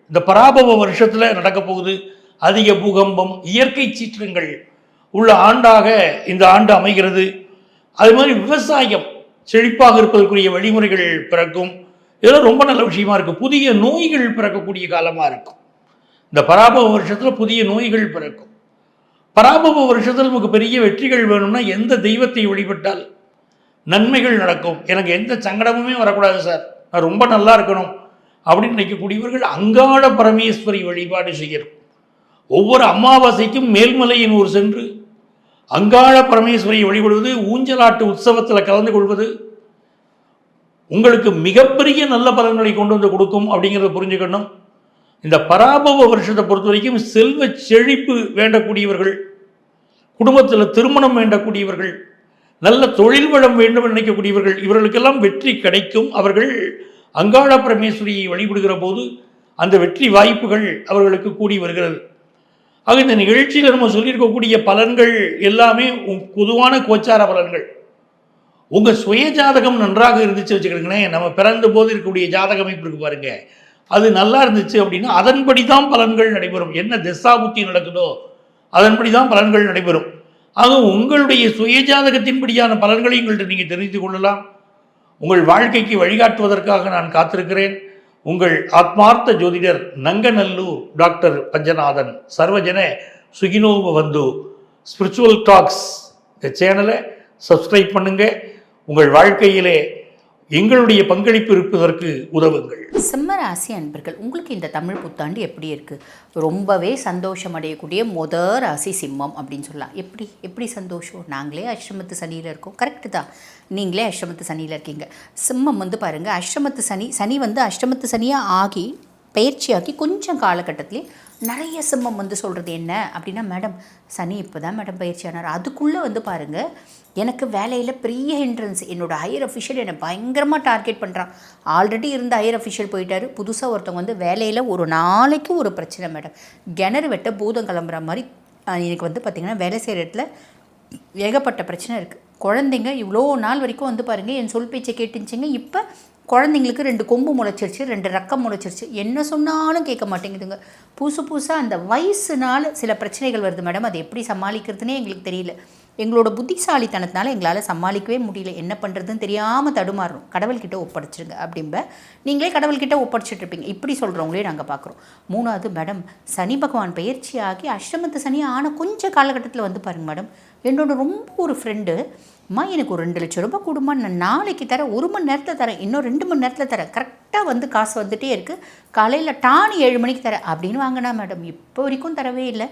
இந்த பராபவ வருஷத்தில் நடக்க போகுது. அதிக பூகம்பம், இயற்கை சீற்றங்கள் உள்ள ஆண்டாக இந்த ஆண்டு அமைகிறது. அது மாதிரி விவசாயம் செழிப்பாக இருப்பதற்குரிய வழிமுறைகள் பிறக்கும். இதெல்லாம் ரொம்ப நல்ல விஷயமா இருக்குது. புதிய நோய்கள் பிறக்கக்கூடிய காலமாக இருக்கும். இந்த பராபவ வருஷத்தில் புதிய நோய்கள் பிறக்கும். பராபவ வருஷத்தில் நமக்கு பெரிய வெற்றிகள் வேணும்னா எந்த தெய்வத்தை வழிபட்டால் நன்மைகள் நடக்கும், எனக்கு எந்த சங்கடமுமே வரக்கூடாது சார், நான் ரொம்ப நல்லா இருக்கணும் அப்படின்னு நினைக்கக்கூடியவர்கள் அங்காள பரமேஸ்வரி வழிபாடு செய்யணும். ஒவ்வொரு அமாவாசைக்கும் மேல்மலையின் சென்று அங்காள பரமேஸ்வரியை வழிபடுவது, ஊஞ்சலாட்டு உற்சவத்தில் கலந்து கொள்வது உங்களுக்கு மிகப்பெரிய நல்ல பலன்களை கொண்டு வந்து கொடுக்கும் அப்படிங்கிறத புரிஞ்சுக்கணும். இந்த பராபவ வருஷத்தை பொறுத்த வரைக்கும் செல்வ செழிப்பு வேண்டக்கூடியவர்கள், குடும்பத்தில் திருமணம் வேண்டக்கூடியவர்கள், நல்ல தொழில் வளம் வேண்டும் நினைக்கக்கூடியவர்கள், இவர்களுக்கெல்லாம் வெற்றி கிடைக்கும். அவர்கள் அங்காள பரமேஸ்வரியை வழிபடுகிற போது அந்த வெற்றி வாய்ப்புகள் அவர்களுக்கு கூடி வருகிறது. ஆக இந்த நிகழ்ச்சியில் நம்ம சொல்லியிருக்கக்கூடிய பலன்கள் எல்லாமே பொதுவான கோச்சார பலன்கள். உங்கள் சுய ஜாதகம் நன்றாக இருந்துச்சு வச்சுக்கிறீங்களேன், நம்ம பிறந்த போது இருக்கக்கூடிய ஜாதக அமைப்பு இருக்கு பாருங்க, அது நல்லா இருந்துச்சு அப்படின்னா அதன்படி தான் பலன்கள் நடைபெறும். என்ன திசாபுத்தி நடக்குதோ அதன்படி தான் பலன்கள் நடைபெறும். ஆக உங்களுடைய சுய ஜாதகத்தின்படியான பலன்களை உங்கள்கிட்ட நீங்கள் தெரிந்து கொள்ளலாம். உங்கள் வாழ்க்கைக்கு வழிகாட்டுவதற்காக நான் காத்திருக்கிறேன். உங்கள் ஆத்மார்த்த ஜோதிடர் நங்கநல்லூர் டாக்டர் பஞ்சநாதன். சர்வஜன சுகினோப வந்து ஸ்பிரிச்சுவல் டாக்ஸ் இந்த சேனலை சப்ஸ்கிரைப் பண்ணுங்கள். உங்கள் வாழ்க்கையிலே எங்களுடைய பங்களிப்பு இருப்பதற்கு உதவுங்கள். சிம்ம ராசி அன்பர்கள், உங்களுக்கு இந்த தமிழ் புத்தாண்டு எப்படி இருக்குது? ரொம்பவே சந்தோஷம் அடையக்கூடிய ராசி சிம்மம் அப்படின்னு சொல்லலாம். எப்படி சந்தோஷம்? நாங்களே அஷ்டமத்து சனியில் இருக்கோம். கரெக்டு தான், நீங்களே அஷ்டமத்து சனியில் இருக்கீங்க. சிம்மம் பாருங்கள், அஷ்டமத்து சனி அஷ்டமத்து சனியாக ஆகி பயிற்சியாக்கி கொஞ்சம் காலகட்டத்திலே நிறைய சிம்மம் வந்து சொல்கிறது என்ன அப்படின்னா, மேடம் சனி இப்போ தான் மேடம் பயிற்சியானார், அதுக்குள்ளே வந்து பாருங்கள் எனக்கு வேலையில் பெரிய ஹிண்ட்ரன்ஸ், என்னோடய ஹையர் அஃபிஷியல் என்னை பயங்கரமாக டார்கெட் பண்ணுறான். ஆல்ரெடி இருந்த ஹையர் அஃபிஷியல் போயிட்டார், புதுசாக ஒருத்தவங்க வந்து வேலையில் ஒரு நாளைக்கு ஒரு பிரச்சனை மேடம், கிணறு வெட்ட பூதம் கிளம்புற மாதிரி. எனக்கு வந்து பார்த்திங்கன்னா வேலை செய்கிற இடத்துல ஏகப்பட்ட பிரச்சனை இருக்குது. குழந்தைங்க இவ்வளோ நாள் வரைக்கும் வந்து பாருங்கள் என் சொல் பேச்சை கேட்டுச்சிங்க, இப்போ குழந்தைங்களுக்கு 2 கொம்பு முளைச்சிருச்சு, 2 ரக்கம் முளைச்சிருச்சு, என்ன சொன்னாலும் கேட்க மாட்டேங்குதுங்க. புதுசாக அந்த வயசுனால சில பிரச்சனைகள் வருது மேடம், அது எப்படி சமாளிக்கிறதுனே எங்களுக்கு தெரியல. எங்களோட புத்திசாலித்தனத்தினால எங்களால் சமாளிக்கவே முடியல, என்ன பண்ணுறதுன்னு தெரியாமல் தடுமாறுறோம். கடவுள்கிட்ட ஒப்படைச்சிருங்க அப்படிம்ப, நீங்களே கடவுள்கிட்ட ஒப்படைச்சிட்ருப்பீங்க, இப்படி சொல்கிறவங்களே நாங்கள் பார்க்குறோம். 3வது மேடம், சனி பகவான் பயிற்சி ஆகி அஷ்டமத்து சனி ஆன கொஞ்சம் காலகட்டத்தில் வந்து பாருங்கள் மேடம், என்னோட ரொம்ப ஒரு ஃப்ரெண்டு, அம்மா எனக்கு ஒரு 2 லட்சம் ரூபாய் கொடுமா, நான் நாளைக்கு தரேன், 1 மணி நேரத்தில் தரேன், இன்னும் 2 மணி நேரத்தில் தரேன், கரெக்டாக வந்து காசு வந்துகிட்டே இருக்குது, காலையில் டானி 7 மணிக்கு தரேன் அப்படின்னு வாங்கினா மேடம், இப்போ வரைக்கும் தரவே இல்லை.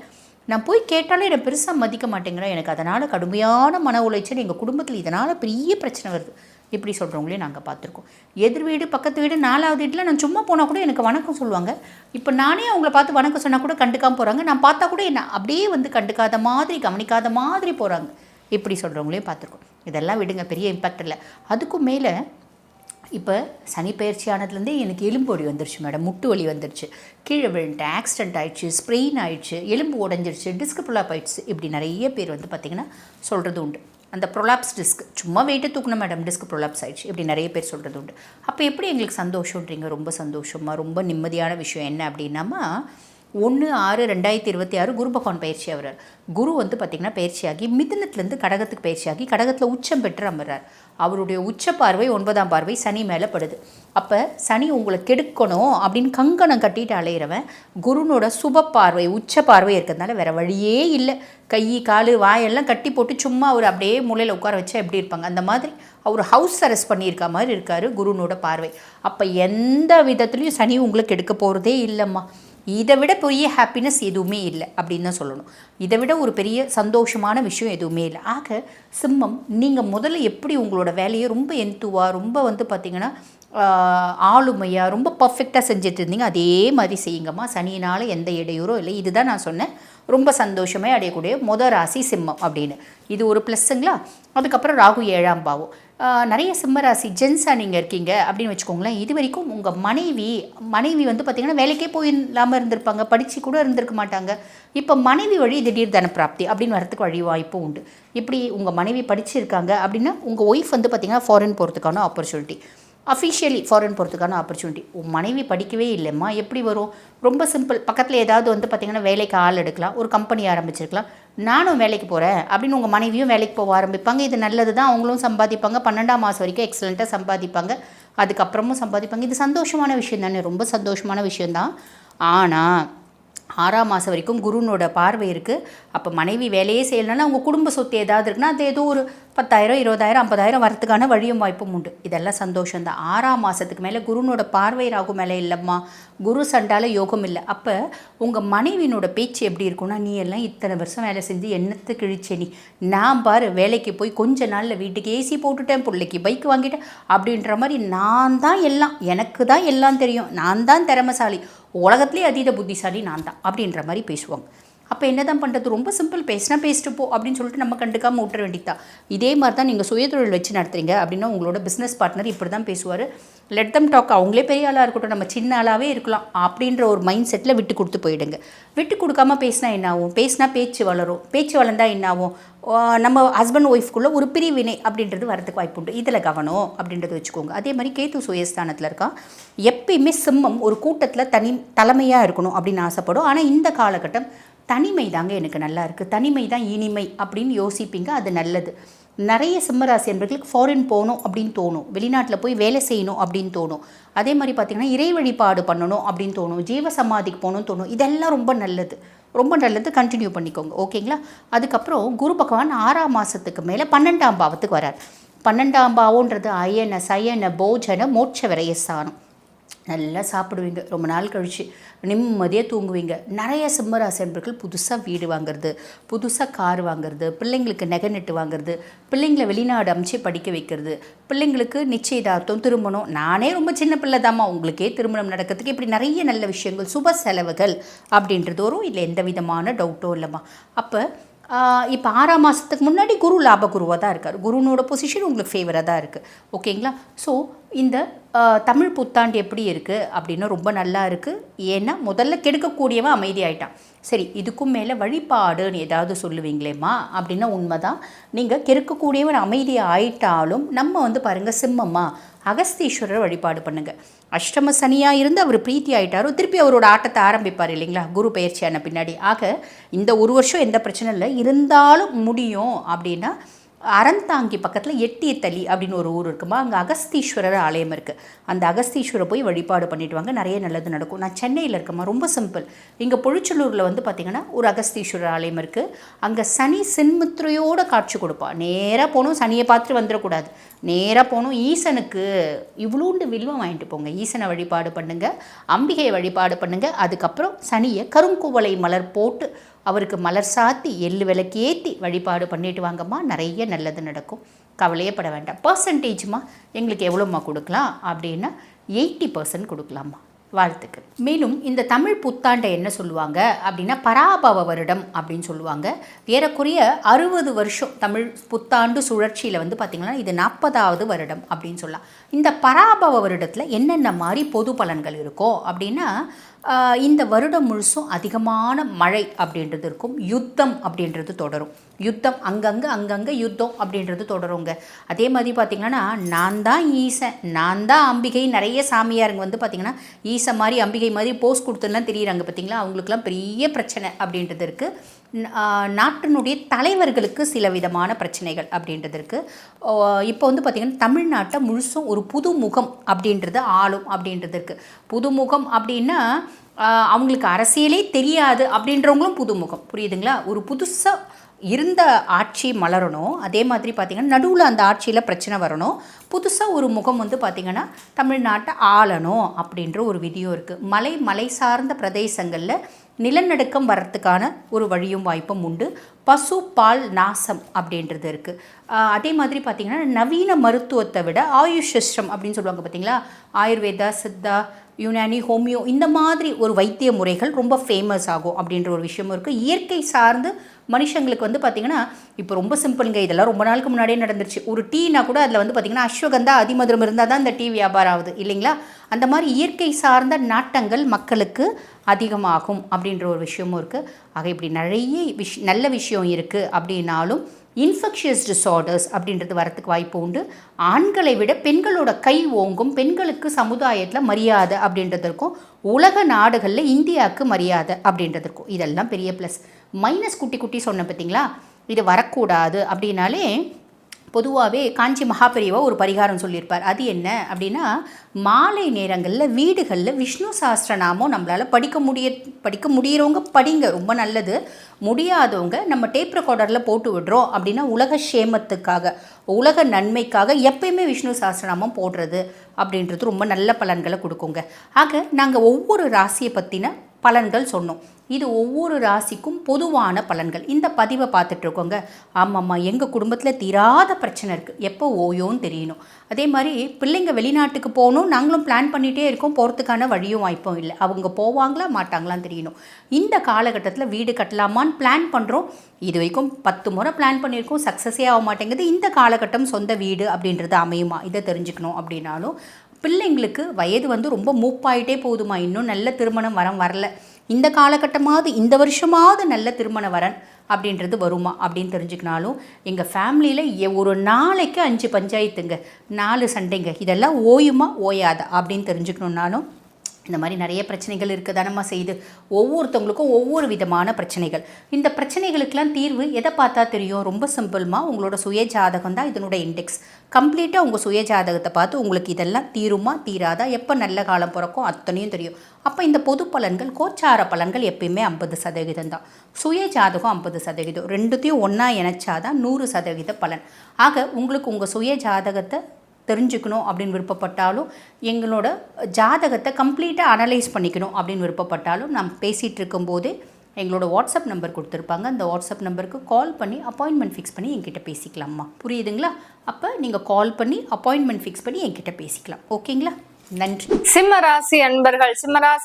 நான் போய் கேட்டாலே என்னை பெருசாக மதிக்க மாட்டேங்கிறேன், எனக்கு அதனால் கடுமையான மன உளைச்சல், எங்கள் குடும்பத்தில் இதனால் பெரிய பிரச்சனை வருது, இப்படி சொல்கிறவங்களே நாங்கள் பார்த்துருக்கோம். எதிர் வீடு பக்கத்து வீடு 4வது வீட்டில் நான் சும்மா போனால் கூட எனக்கு வணக்கம் சொல்லுவாங்க. இப்போ நானே அவங்கள பார்த்து வணக்கம் சொன்னால் கூட கண்டுக்காமல் போகிறாங்க, நான் பார்த்தா கூட என்ன அப்படியே வந்து கண்டுக்காத மாதிரி கவனிக்காத மாதிரி போகிறாங்க, இப்படி சொல்கிறவங்களையும் பார்த்துருக்கோம். இதெல்லாம் விடுங்க, பெரிய இம்பேக்ட் இல்லை. அதுக்கும் மேலே இப்போ சனி பயிற்சி ஆனதுலேருந்தே எனக்கு எலும்பு வலி வந்துருச்சு மேடம், முட்டு வலி வந்துருச்சு, கீழே விழுந்துட்டேன், ஆக்சிடென்ட் ஆகிடுச்சு, ஸ்ப்ரெயின் ஆகிடுச்சு, எலும்பு உடஞ்சிருச்சு, டிஸ்க் ப்ரொலாப் ஆகிடுச்சு, இப்படி நிறைய பேர் வந்து பார்த்திங்கன்னா சொல்கிறது உண்டு. அந்த ப்ரொலாப்ஸ் டிஸ்க் சும்மா வெயிட்டு தூக்கணும் மேடம், டிஸ்க் ப்ரொலாப்ஸ் ஆகிடுச்சு, இப்படி நிறைய பேர் சொல்கிறது உண்டு. அப்போ எப்படி எங்களுக்கு சந்தோஷன்றீங்க? ரொம்ப சந்தோஷமாக, ரொம்ப நிம்மதியான விஷயம் என்ன அப்படின்னாமா, 1/6/2026 குரு பகவான் பயிற்சி ஆகிறார். குரு வந்து பார்த்திங்கன்னா பயிற்சியாகி மிதுனத்துலேருந்து கடகத்துக்கு பயிற்சியாகி கடகத்தில் உச்சம் பெற்று அமர்றார். அவருடைய உச்ச பார்வை 9ஆம் பார்வை சனி மேலே படுது. அப்போ சனி உங்களை கெடுக்கணும் அப்படின்னு கங்கணம் கட்டிட்டு அலையிறவன் குருனோட சுப பார்வை உச்ச பார்வை இருக்கிறதுனால வேறு வழியே இல்லை. கை கால் வாயெல்லாம் கட்டி போட்டு சும்மா அவர் அப்படியே மூலையில் உட்கார வச்சா எப்படி இருப்பாங்க, அந்த மாதிரி அவர் ஹவுஸ் அரெஸ்ட் பண்ணியிருக்க மாதிரி இருக்கார் குருனோட பார்வை. அப்போ எந்த விதத்துலையும் சனி உங்களுக்கு கெடுக்க போகிறதே இல்லைம்மா. இதை விட பெரிய ஹாப்பினஸ் எதுவுமே இல்லை அப்படின்னு தான் சொல்லணும். இதை விட ஒரு பெரிய சந்தோஷமான விஷயம் எதுவுமே இல்லை. ஆக சிம்மம், நீங்கள் முதல்ல எப்படி உங்களோட வேலையை ரொம்ப எந்துவாக, ரொம்ப வந்து பார்த்திங்கன்னா ஆளுமையாக, ரொம்ப பர்ஃபெக்டாக செஞ்சுட்டு இருந்தீங்க, அதே மாதிரி செய்யுங்கம்மா. சனியினால் எந்த இடையூறோ இல்லை. இதுதான் நான் சொன்னேன், ரொம்ப சந்தோஷமே அடையக்கூடிய முதல் ராசி சிம்மம் அப்படின்னு. இது ஒரு ப்ளஸ்ஸுங்களா. அதுக்கப்புறம் ராகு 7ஆம் பாவம். நிறைய சிம்மராசி ஜென்ஸாக நீங்கள் இருக்கீங்க அப்படின்னு வச்சுக்கோங்களேன். இது வரைக்கும் உங்கள் மனைவி வந்து பார்த்திங்கன்னா வேலைக்கே போய் இல்லாமல் இருந்திருப்பாங்க, படித்து கூட இருந்திருக்க மாட்டாங்க. இப்போ மனைவி வழி திடீர் தனப்பிராப்தி அப்படின்னு வரத்துக்கு வழி வாய்ப்பு உண்டு. இப்படி உங்கள் மனைவி படிச்சிருக்காங்க அப்படின்னா உங்கள் ஒய்ஃப் வந்து பார்த்திங்கன்னா ஃபாரின் போகிறதுக்கான ஆப்பர்ச்சுனிட்டி, அஃபிஷியலி ஃபாரின் போகிறதுக்கான ஆப்பர்ச்சுனிட்டி. உன் மனைவி படிக்கவே இல்லைம்மா, எப்படி வரும்? ரொம்ப சிம்பிள். பக்கத்தில் ஏதாவது வந்து பார்த்திங்கன்னா வேலைக்கு ஆள் எடுக்கலாம், ஒரு கம்பெனி ஆரம்பிச்சிருக்கலாம், நானும் வேலைக்கு போகிறேன் அப்படின்னு உங்கள் மனைவியும் வேலைக்கு போக ஆரம்பிப்பாங்க. இது நல்லது தான், அவங்களும் சம்பாதிப்பாங்க, 12ஆம் மாதம் வரைக்கும் எக்ஸலண்ட்டாக சம்பாதிப்பாங்க, அதுக்கப்புறமும் சம்பாதிப்பாங்க. இது சந்தோஷமான விஷயம் தானே, ரொம்ப சந்தோஷமான விஷயந்தான். ஆனால் 6ஆம் மாதம் வரைக்கும் குருனோட பார்வை இருக்குது. அப்போ மனைவி வேலையே செய்யலைன்னா உங்கள் குடும்ப சொத்து ஏதாவது இருக்குன்னா அது ஏதோ ஒரு 10,000 20,000 50,000 வரத்துக்கான வழியும் வாய்ப்பும் உண்டு. இதெல்லாம் சந்தோஷம்தான். 6ஆம் மாதத்துக்கு மேலே குருனோட பார்வை ராகு மேலே இல்லைம்மா, குரு சண்டால யோகம் இல்லை. அப்போ உங்கள் மனைவினோட பேச்சு எப்படி இருக்குன்னா, நீ எல்லாம் இத்தனை வருஷம் வேலை செஞ்சு என்னத்து கிழிச்சே, நான் பாரு வேலைக்கு போய் கொஞ்ச நாளில் வீட்டுக்கு ஏசி போட்டுட்டேன், பிள்ளைக்கு பைக் வாங்கிட்டேன் அப்படின்ற மாதிரி, நான் தான் எல்லாம், எனக்கு தான் எல்லாம் தெரியும், நான் தான் திறமைசாலி, உலகத்துலேயே அதீத புத்திசாலி நான் தான் அப்படின்ற மாதிரி பேசுவாங்க. அப்போ என்ன தான் பண்ணுறது? ரொம்ப சிம்பிள், பேசினா பேசிட்டு போ அப்படின்னு சொல்லிட்டு நம்ம கண்டுக்காமல் விட்டுற வேண்டியதான். இதே மாதிரி தான் நீங்கள் சுயதொழில் வச்சு நடத்துறீங்க அப்படின்னா உங்களோட பிஸ்னஸ் பார்ட்னர் இப்படி தான் பேசுவார். Let them talk. அவங்களே பெரிய ஆளாக இருக்கட்டும், நம்ம சின்ன ஆளாகவே இருக்கலாம் அப்படின்ற ஒரு மைண்ட் செட்டில் விட்டு கொடுத்து போயிடுங்க. விட்டு கொடுக்காமல் பேசினா என்ன ஆகும்? பேசினா பேச்சு வளரும், பேச்சு வளர்ந்தா என்ன ஆகும்? நம்ம ஹஸ்பண்ட் ஒய்ஃப்குள்ளே ஒரு பிரிவினை அப்படின்றது வரதுக்கு வாய்ப்பு உண்டு. இதில் கவனம் அப்படின்றது வச்சுக்கோங்க. அதே மாதிரி கேத்து சுயஸ்தானத்தில் இருக்கான். எப்பயுமே சிம்மம் ஒரு கூட்டத்தில் தலைமையாக இருக்கணும் அப்படின்னு ஆசைப்படும். ஆனால் இந்த காலகட்டம் தனிமை தாங்க எனக்கு நல்லா இருக்குது, தனிமை தான் இனிமை அப்படின்னு யோசிப்பீங்க, அது நல்லது. நிறைய சிம்மராசி என்பர்களுக்கு ஃபாரின் போகணும் அப்படின்னு தோணும், வெளிநாட்டில் போய் வேலை செய்யணும் அப்படின்னு தோணும். அதே மாதிரி பார்த்திங்கன்னா இறை வழிபாடு பண்ணணும் அப்படின்னு தோணும், ஜீவ சமாதிக்கு போகணும்னு தோணும். இதெல்லாம் ரொம்ப நல்லது, ரொம்ப நல்லது. கண்டினியூ பண்ணிக்கோங்க, ஓகேங்களா? அதுக்கப்புறம் குரு பகவான் 6ஆம் மாதத்துக்கு மேலே 12ஆம் பாவத்துக்கு வரார். 12ஆம் பாவம்ன்றது அயன சயன போஜன மோட்ச விரயஸ்தானம். நல்லா சாப்பிடுவீங்க, ரொம்ப நாள் கழித்து நிம்மதியாக தூங்குவீங்க. நிறைய சிம்மராசி அன்பர்கள் புதுசாக வீடு வாங்குறது, புதுசாக கார் வாங்குறது, பிள்ளைங்களுக்கு நகை நட்டு வாங்குறது, பிள்ளைங்களை வெளிநாடு அமுச்சு படிக்க வைக்கிறது, பிள்ளைங்களுக்கு நிச்சயதார்த்தம், திருமணம். நானே ரொம்ப சின்ன பிள்ளை தாம்மா, உங்களுக்கே திருமணம் நடக்கிறதுக்கு இப்படி நிறைய நல்ல விஷயங்கள், சுப செலவுகள் அப்படின்றது வரும். இதில் எந்த விதமான டவுட்டும் இல்லைம்மா. அப்போ இப்போ 6ஆம் மாதத்துக்கு முன்னாடி குரு லாபகுருவாக தான் இருக்கார். குருனோட பொசிஷன் உங்களுக்கு ஃபேவராக தான் இருக்குது. ஓகேங்களா? ஸோ இந்த தமிழ் புத்தாண்டு எப்படி இருக்குது அப்படின்னா ரொம்ப நல்லா இருக்குது. ஏன்னா முதல்ல கெடுக்கக்கூடியவன் அமைதியாயிட்டான். சரி, இதுக்கும் மேலே வழிபாடுன்னு ஏதாவது சொல்லுவீங்களேம்மா அப்படின்னா உண்மைதான். நீங்கள் கெடுக்கக்கூடியவன் அமைதி ஆயிட்டாலும் நம்ம பாருங்கள், சிம்மம்மா அகஸ்தீஸ்வரர் வழிபாடு பண்ணுங்கள். அஷ்டம சனியாக இருந்து அவர் பிரீத்தி ஆகிட்டாரோ திருப்பி அவரோட ஆட்டத்தை ஆரம்பிப்பார் இல்லைங்களா, குரு பயிற்சியான பின்னாடி. ஆக இந்த ஒரு வருஷம் எந்த பிரச்சனை இல்லை, இருந்தாலும் முடியும் அப்படின்னா அறந்தாங்கி பக்கத்தில் எட்டியத்தளி அப்படின்னு ஒரு ஊர் இருக்குமா, அங்கே அகஸ்தீஸ்வரர் ஆலயம் இருக்குது. அந்த அகஸ்தீஸ்வரை போய் வழிபாடு பண்ணிட்டு வாங்க, நிறைய நல்லது நடக்கும். நான் சென்னையில் இருக்கேம்மா, ரொம்ப சிம்பிள். இங்கே பொழிச்சலூரில் பார்த்திங்கன்னா ஒரு அகஸ்தீஸ்வரர் ஆலயம் இருக்குது. அங்கே சனி சின்முத்திரையோடு காட்சி கொடுப்பாள். நேராக போகணும், சனியை பார்த்துட்டு வந்துடக்கூடாது, நேராக போகணும். ஈசனுக்கு இவ்வளோண்டு வில்வம் வாங்கிட்டு போங்க, ஈசனை வழிபாடு பண்ணுங்கள், அம்பிகையை வழிபாடு பண்ணுங்கள். அதுக்கப்புறம் சனியை கருங்குவளை மலர் போட்டு அவருக்கு மலர் சாத்தி எள்ளு விளக்கு ஏற்றி வழிபாடு பண்ணிட்டு வாங்கம்மா, நிறைய நல்லது நடக்கும். கவலையே பட வேண்டாம். பர்சன்டேஜ்மா எங்களுக்கு எவ்வளோம்மா கொடுக்கலாம் அப்படின்னா 80% கொடுக்கலாம்மா. வாழ்த்துக்கள். மேலும் இந்த தமிழ் புத்தாண்டை என்ன சொல்லுவாங்க அப்படின்னா பராபவ வருடம் அப்படின்னு சொல்லுவாங்க. ஏறக்குறைய 60 வருஷம் தமிழ் புத்தாண்டு சுழற்சியில் பார்த்திங்கன்னா இது 40வது வருடம் அப்படின்னு சொல்லலாம். இந்த பராபவ வருடத்தில் என்னென்ன மாதிரி பொது பலன்கள் இருக்கும் அப்படின்னா, இந்த வருடம் முழுசும் அதிகமான மழை அப்படின்றது இருக்கும், யுத்தம் அப்படின்றது தொடரும். யுத்தம் அங்கங்கே யுத்தம் அப்படின்றது தொடருங்க. அதே மாதிரி பார்த்திங்கன்னா நான் தான் ஈசன், நான் தான் அம்பிகை. நிறைய சாமியாருங்க பார்த்திங்கன்னா ஈசன் மாதிரி அம்பிகை மாதிரி போஸ்ட் கொடுத்துலாம் தெரியுறாங்க பார்த்திங்களா, அவங்களுக்குலாம் பெரிய பிரச்சனை அப்படின்றது இருக்குது. நாட்டினுடைய தலைவர்களுக்கு சில விதமான பிரச்சனைகள் அப்படின்றது இருக்குது. இப்போ பார்த்திங்கன்னா தமிழ்நாட்டை முழுசும் ஒரு புதுமுகம் அப்படின்றது ஆளும் அப்படின்றது இருக்குது. புதுமுகம் அப்படின்னா அவங்களுக்கு அரசியலே தெரியாது அப்படின்றவங்களும் புதுமுகம், புரியுதுங்களா? ஒரு புதுசாக இருந்த ஆட்சி மலரணும், அதே மாதிரி பார்த்திங்கன்னா நடுவில் அந்த ஆட்சியில் பிரச்சனை வரணும், புதுசாக ஒரு முகம் பார்த்திங்கன்னா தமிழ்நாட்டை ஆளணும் அப்படின்ற ஒரு விதியும் இருக்குது. மலை சார்ந்த பிரதேசங்களில் நிலநடுக்கம் வர்றதுக்கான ஒரு வழியும் வாய்ப்பும் உண்டு. பசு பால் நாசம் அப்படின்றது இருக்குது. அதே மாதிரி பார்த்திங்கன்னா நவீன மருத்துவத்தை விட ஆயுஷ் சிஸ்டம் அப்படின்னு சொல்லுவாங்க பார்த்திங்களா, ஆயுர்வேதா, சித்தா, யுனானி, ஹோமியோ, இந்த மாதிரி ஒரு வைத்திய முறைகள் ரொம்ப ஃபேமஸ் ஆகும் அப்படின்ற ஒரு விஷயமும் இருக்குது. இயற்கை சார்ந்து மனுஷங்களுக்கு பார்த்திங்கன்னா இப்போ ரொம்ப சிம்பிளுங்க, இதெல்லாம் ரொம்ப நாளுக்கு முன்னாடியே நடந்துருச்சு. ஒரு டீனா கூட அதில் பார்த்திங்கன்னா அஸ்வகந்தா அதிமதுரம் இருந்தால் தான் இந்த டீ வியாபாரம் ஆகுது இல்லைங்களா. அந்த மாதிரி இயற்கை சார்ந்த நாட்டங்கள் மக்களுக்கு அதிகமாகும் அப்படின்ற ஒரு விஷயமும் இருக்குது. ஆக இப்படி நிறைய நல்ல விஷயம் இருக்குது அப்படின்னாலும் இன்ஃபெக்ஷியஸ் டிஸார்டர்ஸ் அப்படின்றது வரத்துக்கு வாய்ப்பு உண்டு. ஆண்களை விட பெண்களோட கை ஓங்கும், பெண்களுக்கு சமுதாயத்தில் மரியாதை அப்படின்றதுக்கும், உலக நாடுகளில் இந்தியாவுக்கு மரியாதை அப்படின்றதுக்கும், இதெல்லாம் பெரிய ப்ளஸ். மைனஸ் குட்டி சொன்ன பார்த்தீங்களா, இது வரக்கூடாது அப்படின்னாலே பொதுவாகவே காஞ்சி மகாபெரிவா ஒரு பரிகாரம் சொல்லியிருப்பார். அது என்ன அப்படின்னா, மாலை நேரங்களில் வீடுகளில் விஷ்ணு சாஸ்திரநாமம் நம்மளால் படிக்க முடிகிறவங்க படிங்க, ரொம்ப நல்லது. முடியாதவங்க நம்ம டேப் ரெக்கார்டரில் போட்டு விடுறோம் அப்படின்னா உலக சேமத்துக்காக, உலக நன்மைக்காக எப்பயுமே விஷ்ணு சாஸ்திரநாமம் போடுறது அப்படின்றது ரொம்ப நல்ல பலன்களை கொடுக்குங்க. ஆக நாங்கள் ஒவ்வொரு ராசியை பற்றின பலன்கள் சொன்னோம். இது ஒவ்வொரு ராசிக்கும் பொதுவான பலன்கள். இந்த பதிவை பார்த்துட்ருக்கோங்க. ஆமாம்மா, எங்கள் குடும்பத்தில் தீராத பிரச்சனை இருக்குது, எப்போ ஓயோன்னு தெரியணும். அதே மாதிரி பிள்ளைங்க வெளிநாட்டுக்கு போகணும், நாங்களும் பிளான் பண்ணிகிட்டே இருக்கோம், போகிறதுக்கான வழியும் வாய்ப்பும் இல்லை. அவங்க போவாங்களா மாட்டாங்களான்னு தெரியணும். இந்த காலகட்டத்தில் வீடு கட்டலாமான்னு பிளான் பண்ணுறோம். இது வரைக்கும் 10 முறை பிளான் பண்ணியிருக்கோம், சக்ஸஸே ஆக மாட்டேங்குது. இந்த காலகட்டம் சொந்த வீடு அப்படின்றது அமையுமா, இதை தெரிஞ்சுக்கணும் அப்படின்னாலும் பிள்ளைங்களுக்கு வயது ரொம்ப மூப்பாயிட்டே போகுதுமா, இன்னும் நல்ல திருமணம் வரல, இந்த காலகட்டமாவது இந்த வருஷமாவது நல்ல திருமண வரன் அப்படின்றது வருமா அப்படின்னு தெரிஞ்சுக்கினாலும், எங்கள் ஃபேமிலியில் ஒரு நாளைக்கு 5 பஞ்சாயத்துங்க, 4 சண்டைங்க, இதெல்லாம் ஓயுமா ஓயாதா அப்படின்னு தெரிஞ்சுக்கணுன்னாலும் இந்த மாதிரி நிறைய பிரச்சனைகள் இருக்குது தானம்மா செய்து. ஒவ்வொருத்தவங்களுக்கும் ஒவ்வொரு விதமான பிரச்சனைகள். இந்த பிரச்சனைகளுக்கெல்லாம் தீர்வு எதை பார்த்தா தெரியும்? ரொம்ப சிம்பிள்மா, உங்களோட சுய ஜாதகம் தான் இதனோட இண்டெக்ஸ். கம்ப்ளீட்டாக உங்கள் சுய ஜாதகத்தை பார்த்து உங்களுக்கு இதெல்லாம் தீருமா தீராதா, எப்போ நல்ல காலம் பிறக்கும் அத்தனையும் தெரியும். அப்போ இந்த பொது பலன்கள், கோச்சார பலன்கள் எப்பயுமே 50% தான். சுய ஜாதகம் 50%, ரெண்டுத்தையும் ஒன்றா இணைச்சாதான் 100% பலன். ஆக உங்களுக்கு உங்கள் சுய ஜாதகத்தை தெரிஞ்சுக்கணும் அப்படின்னு விருப்பப்பட்டாலும், எங்களோட ஜாதகத்தை கம்ப்ளீட்டாக அனலைஸ் பண்ணிக்கணும் அப்படின்னு விருப்பப்பட்டாலும், நாம் பேசிகிட்டு இருக்கும்போதே எங்களோட வாட்ஸ்அப் நம்பர் கொடுத்துருப்பாங்க. அந்த வாட்ஸ்அப் நம்பருக்கு கால் பண்ணி அப்பாயின்மெண்ட் ஃபிக்ஸ் பண்ணி என்கிட்ட பேசிக்கலாம்மா. புரியுதுங்களா? அப்போ நீங்கள் கால் பண்ணி அப்பாயின்மெண்ட் ஃபிக்ஸ் பண்ணி என்கிட்ட பேசிக்கலாம். ஓகேங்களா? நன்றி. சிம்மராசி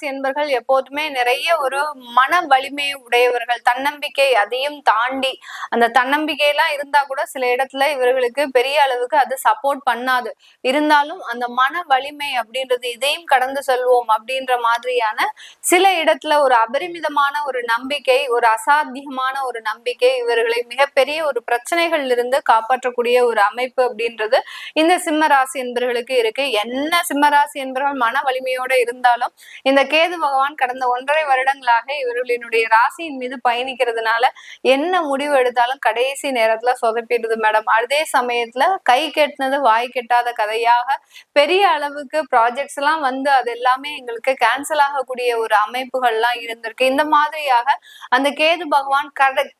அன்பர்கள் எப்போதுமே நிறைய ஒரு மன வலிமை உடையவர்கள், தன்னம்பிக்கை. அதையும் தாண்டி அந்த தன்னம்பிக்கையெல்லாம் இருந்தா கூட சில இடத்துல இவர்களுக்கு பெரிய அளவுக்கு அது சப்போர்ட் பண்ணாது. இருந்தாலும் அந்த மன வலிமை அப்படின்றது, இதையும் கடந்து செல்வோம் அப்படின்ற மாதிரியான சில இடத்துல ஒரு அபரிமிதமான ஒரு நம்பிக்கை, ஒரு அசாத்தியமான ஒரு நம்பிக்கை இவர்களை மிகப்பெரிய ஒரு பிரச்சனைகள்ல இருந்து காப்பாற்றக்கூடிய ஒரு அமைப்பு அப்படின்றது இந்த சிம்மராசி என்பர்களுக்கு இருக்கு. என்ன சிம்மராசி என்பவர்கள் மன வலிமையோட இருந்தாலும் இந்த கேது பகவான் கடந்த 1.5 வருடங்களாக இவர்களினுடைய ராசியின் மீது பயணிக்கிறதுனால என்ன முடிவு எடுத்தாலும் கடைசி நேரத்துல சொதப்பிடுது மேடம். அதே சமயத்துல கை கெட்டினது வாய் கெட்டாத கதையாக பெரிய அளவுக்கு ப்ராஜெக்ட்ஸ் எல்லாம் வந்து அது எல்லாமே எங்களுக்கு கேன்சல் ஆகக்கூடிய ஒரு அமைப்புகள்லாம் இருந்திருக்கு. இந்த மாதிரியாக அந்த கேது பகவான்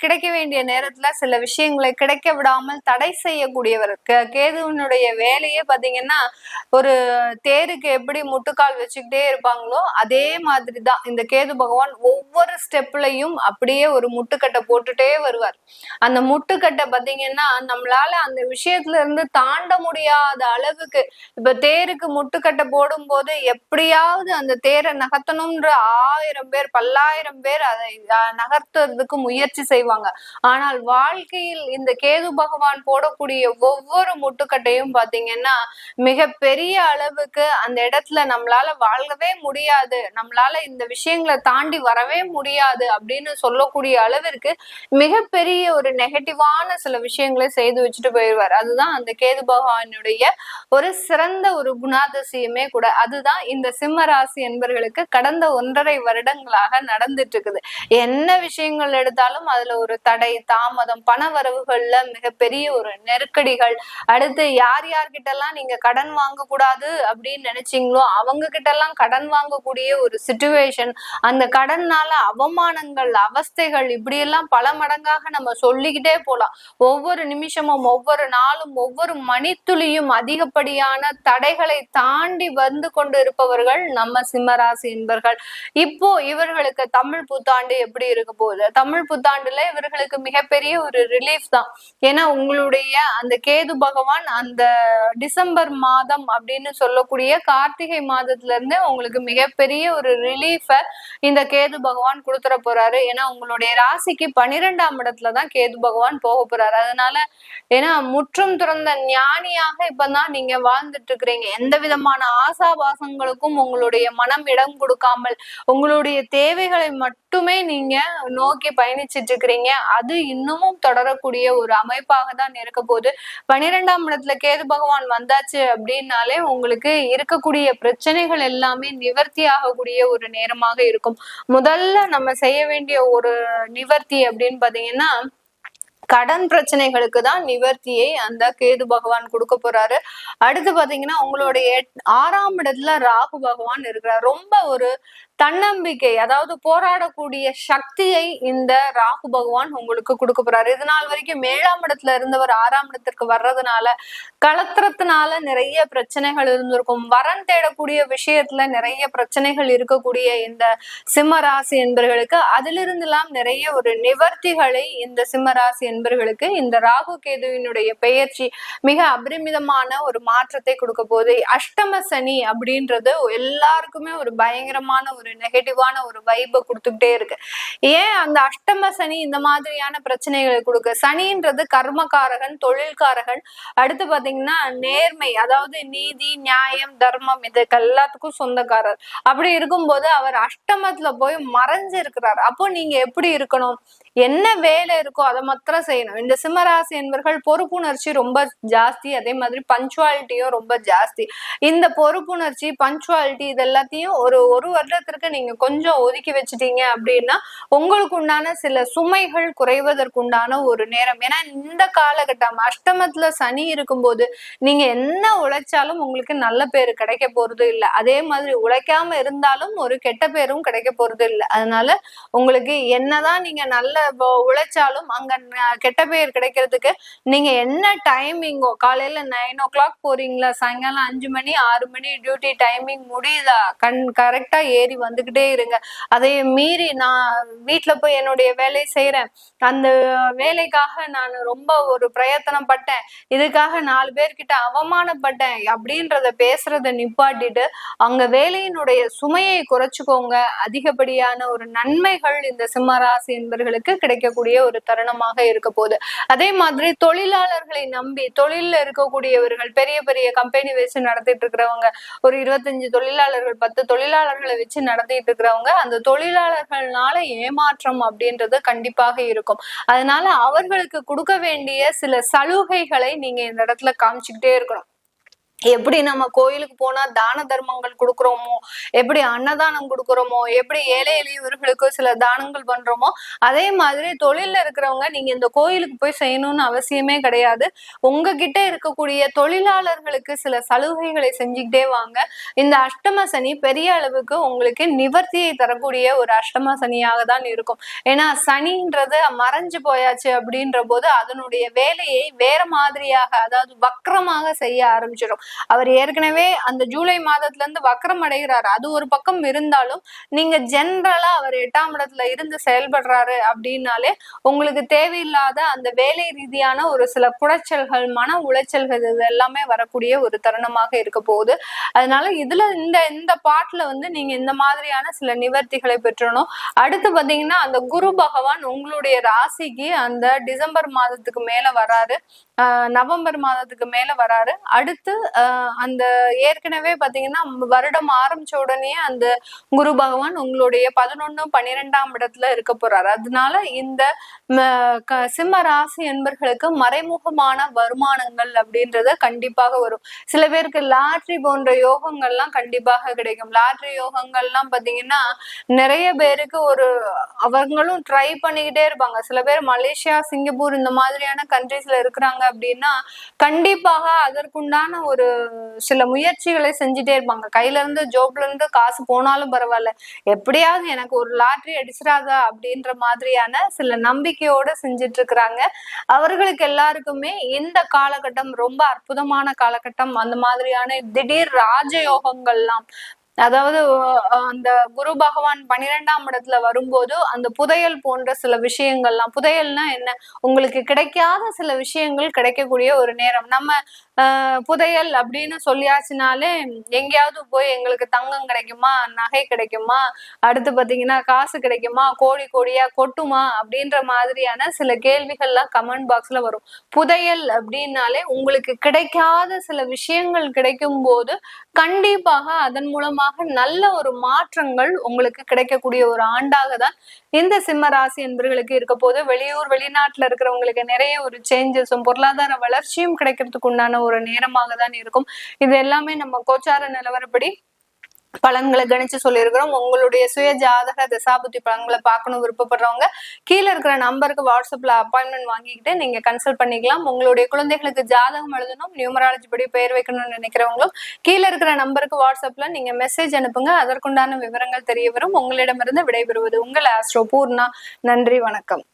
கிடைக்க வேண்டிய நேரத்துல சில விஷயங்களை கிடைக்க விடாமல் தடை செய்யக்கூடியவர். கேதுவனுடைய வேலையே பாத்தீங்கன்னா ஒரு தேருக்கு எப்படி முட்டுக்கால் வச்சுக்கிட்டே இருப்பாங்களோ அதே மாதிரிதான் இந்த கேது பகவான் ஒவ்வொரு ஸ்டெப்லயும் அப்படியே ஒரு முட்டுக்கட்டை போட்டுட்டே வருவார். அந்த முட்டுக்கட்டை பாத்தீங்கன்னா நம்மளால அந்த விஷயத்துல இருந்து தாண்ட முடியாத அளவுக்கு, இப்ப தேருக்கு முட்டுக்கட்டை போடும் போது எப்படியாவது அந்த தேரை நகர்த்தணும்ன்ற 1000 பேர் 10,000 பேர் அதை நகர்த்துறதுக்கு முயற்சி செய்வாங்க. ஆனால் வாழ்க்கையில் இந்த கேது பகவான் போடக்கூடிய ஒவ்வொரு முட்டுக்கட்டையும் பாத்தீங்கன்னா மிக பெரிய அளவுக்கு அந்த இடத்துல நம்மளால வாழவே முடியாது, நம்மளால இந்த விஷயங்களை தாண்டி வரவே முடியாது அப்படின்னு சொல்லக்கூடிய அளவிற்கு மிகப்பெரிய ஒரு நெகட்டிவான சில விஷயங்களை செய்து வச்சுட்டு போயிடுவார். அதுதான் அந்த கேது பகவானுடைய ஒரு சிறந்த ஒரு குணாதிசயமே கூட. அதுதான் இந்த சிம்ம ராசி என்பவர்களுக்கு கடந்த 1.5 வருடங்களாக நடந்துட்டு இருக்குது. என்ன விஷயங்கள் எடுத்தாலும் அதுல ஒரு தடை, தாமதம், பண வரவுகள்ல மிகப்பெரிய ஒரு நெருக்கடிகள். அடுத்து யார்கிட்ட எல்லாம் நீங்க கடன் வாங்க கூடாது அப்படின்னு நினைச்சீங்களோ அவங்க கிட்ட எல்லாம் கடன் வாங்கக்கூடிய ஒரு சிச்சுவேஷன், அந்த கடன்னால அவமானங்கள், அவஸ்தைகள், இப்படி எல்லாம் பல மடங்காக நம்ம சொல்லிக்கிட்டே போலாம். ஒவ்வொரு நிமிஷமும், ஒவ்வொரு நாளும், ஒவ்வொரு மணித்துளியும் அதிகப்படியான தடைகளை தாண்டி வந்து கொண்டு இருப்பவர்கள் நம்ம சிம்மராசி என்பர்கள். இப்போ இவர்களுக்கு தமிழ் புத்தாண்டு எப்படி இருக்க போகுது? தமிழ் புத்தாண்டுல இவர்களுக்கு மிகப்பெரிய ஒரு ரிலீஃப் தான். ஏன்னா உங்களுடைய அந்த கேது பகவான் அந்த டிசம்பர் மாதம் அப்படின்னு சொல்லக்கூடிய கார்த்திகை மாதத்துல இருந்து உங்களுக்கு மிகப்பெரிய ஒரு ரிலீஃப இந்த கேது பகவான் கொடுத்துட போறாரு. ஏன்னா உங்களுடைய ராசிக்கு 12ஆம் இடத்துலதான் கேது பகவான் போக போறாரு. அதனால ஏன்னா முற்றும் துறந்த ஞானியாக இப்பதான் நீங்க வாழ்ந்துட்டு இருக்கிறீங்க. எந்த விதமான ஆசாபாசங்களுக்கும் உங்களுடைய மனம் இடம் கொடுக்காமல் உங்களுடைய தேவைகளை மட்டுமே நீங்க நோக்கி பயணிச்சிட்டு இருக்கிறீங்க. அது இன்னமும் தொடரக்கூடிய ஒரு அமைப்பாக தான் இருக்க போகுது. 12ஆம் இடத்துல கேது பகவான் வந்தாச்சு அப்படின்னாலே உங்களுக்கு இருக்கக்கூடிய பிரச்சனைகள் எல்லாமே நிவர்த்தி ஆகக்கூடிய ஒரு நேரமாக இருக்கும். முதல்ல நம்ம செய்ய வேண்டிய ஒரு நிவர்த்தி அப்படின்னு பாத்தீங்கன்னா கடன் பிரச்சனைகளுக்கு தான் நிவர்த்தியை அந்த கேது பகவான் கொடுக்க போறாரு. அடுத்து பாத்தீங்கன்னா உங்களுடைய 6ஆம் இடத்துல ராகு பகவான் இருக்கிறார். ரொம்ப ஒரு தன்னம்பிக்கை, அதாவது போராடக்கூடிய சக்தியை இந்த ராகு பகவான் உங்களுக்கு கொடுக்க போறாரு. இது நாள் வரைக்கும் 7ஆம் இடத்துல இருந்தவர் 6ஆம் இடத்திற்கு வர்றதுனால களத்திரத்தினால நிறைய பிரச்சனைகள் இருந்திருக்கும். வரன் தேடக்கூடிய விஷயத்துல நிறைய பிரச்சனைகள் இருக்கக்கூடிய இந்த சிம்மராசி என்பர்களுக்கு அதிலிருந்து எல்லாம் நிறைய ஒரு நிவர்த்திகளை இந்த சிம்மராசி என்பர்களுக்கு இந்த ராகு கேதுவினுடைய பெயர்ச்சி மிக அபரிமிதமான ஒரு மாற்றத்தை கொடுக்க போகுது. அஷ்டம சனி அப்படின்றது எல்லாருக்குமே ஒரு பயங்கரமான ஒரு நெகட்டிவான ஒரு வைபை கொடுத்துக்கிட்டே இருக்கு. ஏன் அந்த அஷ்டம சனி இந்த மாதிரியான பிரச்சனைகளை கொடுக்க? சனின்றது கர்மகாரகன், தொழில்காரகன். அடுத்து பாத்தீங்கன்னா நேர்மை, அதாவது நீதி, நியாயம், தர்மம், இதுக்கு எல்லாத்துக்கும் சொந்தக்காரர். அப்படி இருக்கும்போது அவர் அஷ்டமத்துல போய் மறைஞ்சு இருக்கிறார். அப்போ நீங்க எப்படி இருக்கணும்? என்ன வேலை இருக்கோ அதை மாத்திரம் செய்யணும். இந்த சிம்மராசி என்பவர்கள் பொறுப்புணர்ச்சி ரொம்ப ஜாஸ்தி, அதே மாதிரி பஞ்சுவாலிட்டியும் ரொம்ப ஜாஸ்தி. இந்த பொறுப்புணர்ச்சி, பஞ்சுவாலிட்டி இது எல்லாத்தையும் ஒரு வருடத்திற்கு படிக்கிறதுக்கு நீங்க கொஞ்சம் ஒதுக்கி வச்சுட்டீங்க அப்படின்னா உங்களுக்கு உண்டான சில சுமைகள் குறைவதற்குண்டான ஒரு நேரம். ஏன்னா இந்த காலகட்டம் அஷ்டமத்துல சனி இருக்கும்போது நீங்க என்ன உழைச்சாலும் உங்களுக்கு நல்ல பேரு கிடைக்க போறது இல்லை. அதே மாதிரி உழைக்காம இருந்தாலும் ஒரு கெட்ட பேரும் கிடைக்க போறது இல்லை. அதனால உங்களுக்கு என்னதான் நீங்க நல்ல உழைச்சாலும் அங்க கெட்ட பேர் கிடைக்கிறதுக்கு நீங்க என்ன டைமிங்கோ, காலையில 9 o'clock போறீங்களா, சாயங்காலம் 5 மணி 6 மணி டியூட்டி டைமிங் முடியுதா, கரெக்டா ஏறி வந்துகிட்டே இருங்க. அதை மீறி நான் வீட்டுல போய் என்னுடைய வேலையை செய்யறேன், அந்த வேலைக்காக நான் ரொம்ப ஒரு பிரயத்தனம் பட்டேன், இதுக்காக 4 பேர்கிட்ட அவமானப்பட்டேன் அப்படின்றத பேசுறத நிப்பாட்டிட்டு அங்க வேலையினுடைய சுமையை குறைச்சுக்கோங்க. அதிகப்படியான ஒரு நன்மைகள் இந்த சிம்மராசி என்பவர்களுக்கு கிடைக்கக்கூடிய ஒரு தருணமாக இருக்க போகுது. அதே மாதிரி தொழிலாளர்களை நம்பி தொழில இருக்கக்கூடியவர்கள், பெரிய பெரிய கம்பெனி வச்சு நடத்திட்டு இருக்கிறவங்க, ஒரு 25 தொழிலாளர்கள் 10 தொழிலாளர்களை வச்சு நடத்திட்டு இருக்கிறவங்க, அந்த தொழிலாளர்கள்னால ஏமாற்றம் அப்படின்றது கண்டிப்பாக இருக்கும். அதனால அவர்களுக்கு கொடுக்க வேண்டிய சில சலுகைகளை நீங்க இந்த இடத்துல காமிச்சுக்கிட்டே இருக்கணும். எப்படி நம்ம கோயிலுக்கு போனா தான தர்மங்கள் கொடுக்குறோமோ, எப்படி அன்னதானம் கொடுக்குறோமோ, எப்படி ஏழை எளியவர்களுக்கு சில தானங்கள் பண்றோமோ, அதே மாதிரி தொழில்ல இருக்கிறவங்க நீங்க இந்த கோயிலுக்கு போய் செய்யணும்னு அவசியமே கிடையாது. உங்ககிட்ட இருக்கக்கூடிய தொழிலாளர்களுக்கு சில சலுகைகளை செஞ்சுக்கிட்டே வாங்க. இந்த அஷ்டம சனி பெரிய அளவுக்கு உங்களுக்கு நிவர்த்தியை தரக்கூடிய ஒரு அஷ்டம சனியாக தான் இருக்கும். ஏன்னா சனின்றது மறைஞ்சு போயாச்சு அப்படின்ற போது அதனுடைய வேலையை வேற மாதிரியாக, அதாவது வக்ரமாக செய்ய ஆரம்பிச்சிடும். அவர் ஏற்கனவே அந்த ஜூலை மாதத்துல இருந்து வக்ரம் அடைகிறாரு, அது ஒரு பக்கம் இருந்தாலும் நீங்க ஜென்ரலா அவர் 8ஆம் இடத்துல இருந்து செயல்படுறாரு அப்படின்னாலே உங்களுக்கு தேவையில்லாத அந்த வேலை ரீதியான ஒரு சில குடைச்சல்கள், மன உளைச்சல்கள் இது எல்லாமே வரக்கூடிய ஒரு தருணமாக இருக்க போகுது. அதனால இதுல இந்த பாட்டுல நீங்க இந்த மாதிரியான சில நிவர்த்திகளை பெற்றணும். அடுத்து பாத்தீங்கன்னா அந்த குரு பகவான் உங்களுடைய ராசிக்கு அந்த டிசம்பர் மாதத்துக்கு மேல வராரு, நவம்பர் மாதத்துக்கு மேல வராரு. அடுத்து அந்த ஏற்கனவே பாத்தீங்கன்னா வருடம் ஆரம்பிச்ச உடனே அந்த குரு பகவான் உங்களுடைய 11, 12ஆம் இடத்துல இருக்க போறாரு. அதனால இந்த சிம்ம ராசி என்பர்களுக்கு மறைமுகமான வருமானங்கள் அப்படின்றது கண்டிப்பாக வரும். சில பேருக்கு லாட்ரி போன்ற யோகங்கள்லாம் கண்டிப்பாக கிடைக்கும். லாட்ரி யோகங்கள்லாம் பாத்தீங்கன்னா நிறைய பேருக்கு அவங்களும் ட்ரை பண்ணிக்கிட்டே இருப்பாங்க. சில பேர் மலேசியா, சிங்கப்பூர் இந்த மாதிரியான கண்ட்ரீஸ்ல இருக்கிறாங்க அப்படின்னா கண்டிப்பாக அதற்குண்டான ஒரு சில முயற்சிகளை செஞ்சுட்டே இருப்பாங்க. கையில இருந்து ஜோப்ல இருந்து காசு போனாலும் பரவாயில்ல, எப்படியாவது எனக்கு ஒரு லாட்ரி அடிச்சிடாதா அப்படின்ற மாதிரியான சில நம்பிக்கையோட செஞ்சுட்டு இருக்கிறாங்க. அவர்களுக்கு எல்லாருக்குமே இந்த காலகட்டம் ரொம்ப அற்புதமான காலகட்டம். அந்த மாதிரியான திடீர் ராஜயோகங்கள்லாம், அதாவது அந்த குரு பகவான் 12ஆம் இடத்துல வரும்போது அந்த புதையல் போன்ற சில விஷயங்கள்லாம், புதையல்னா என்ன, உங்களுக்கு கிடைக்காத சில விஷயங்கள் கிடைக்கக்கூடிய ஒரு நேரம். நம்ம புதையல் அப்படின்னு சொல்லியாச்சுனாலே எங்கேயாவது போய் எங்களுக்கு தங்கம் கிடைக்குமா, நகை கிடைக்குமா, அடுத்து பாத்தீங்கன்னா காசு கிடைக்குமா, கோடி கோடியா கொட்டுமா அப்படின்ற மாதிரியான சில கேள்விகள்லாம் கமெண்ட் பாக்ஸ்ல வரும். புதையல் அப்படின்னாலே உங்களுக்கு கிடைக்காத சில விஷயங்கள் கிடைக்கும் போது கண்டிப்பாக அதன் மூலமாக நல்ல ஒரு மாற்றங்கள் உங்களுக்கு கிடைக்கக்கூடிய ஒரு ஆண்டாக தான் இந்த சிம்ம ராசி என்பவர்களுக்கு இருக்க போது. வெளியூர் வெளிநாட்டுல இருக்கிறவங்களுக்கு நிறைய ஒரு சேஞ்சஸும் பொருளாதார வளர்ச்சியும் கிடைக்கிறதுக்கு உண்டான ஒரு நேரமாக தான் இருக்கும். இது எல்லாமே நம்ம கோச்சார நிலவரப்படி பலன்களை கணிச்சு சொல்லியிருக்கிறோம். உங்களுடைய சுய ஜாதக தசாபுத்தி பலன்களை பார்க்கணும் விருப்பப்படுறவங்க கீழே இருக்கிற நம்பருக்கு வாட்ஸ்அப்ல அப்பாயின்மெண்ட் வாங்கிக்கிட்டு நீங்க கன்சல்ட் பண்ணிக்கலாம். உங்களுடைய குழந்தைகளுக்கு ஜாதகம் எழுதணும், நியூமராலஜி படி பெயர் வைக்கணும்னு நினைக்கிறவங்களும் கீழே இருக்கிற நம்பருக்கு வாட்ஸ்அப்ல நீங்க மெசேஜ் அனுப்புங்க. அதற்குண்டான விவரங்கள் தெரிய வரும். உங்களிடமிருந்து விடைபெறுவது உங்கள் ஆஸ்ட்ரோ பூர்ணா. நன்றி, வணக்கம்.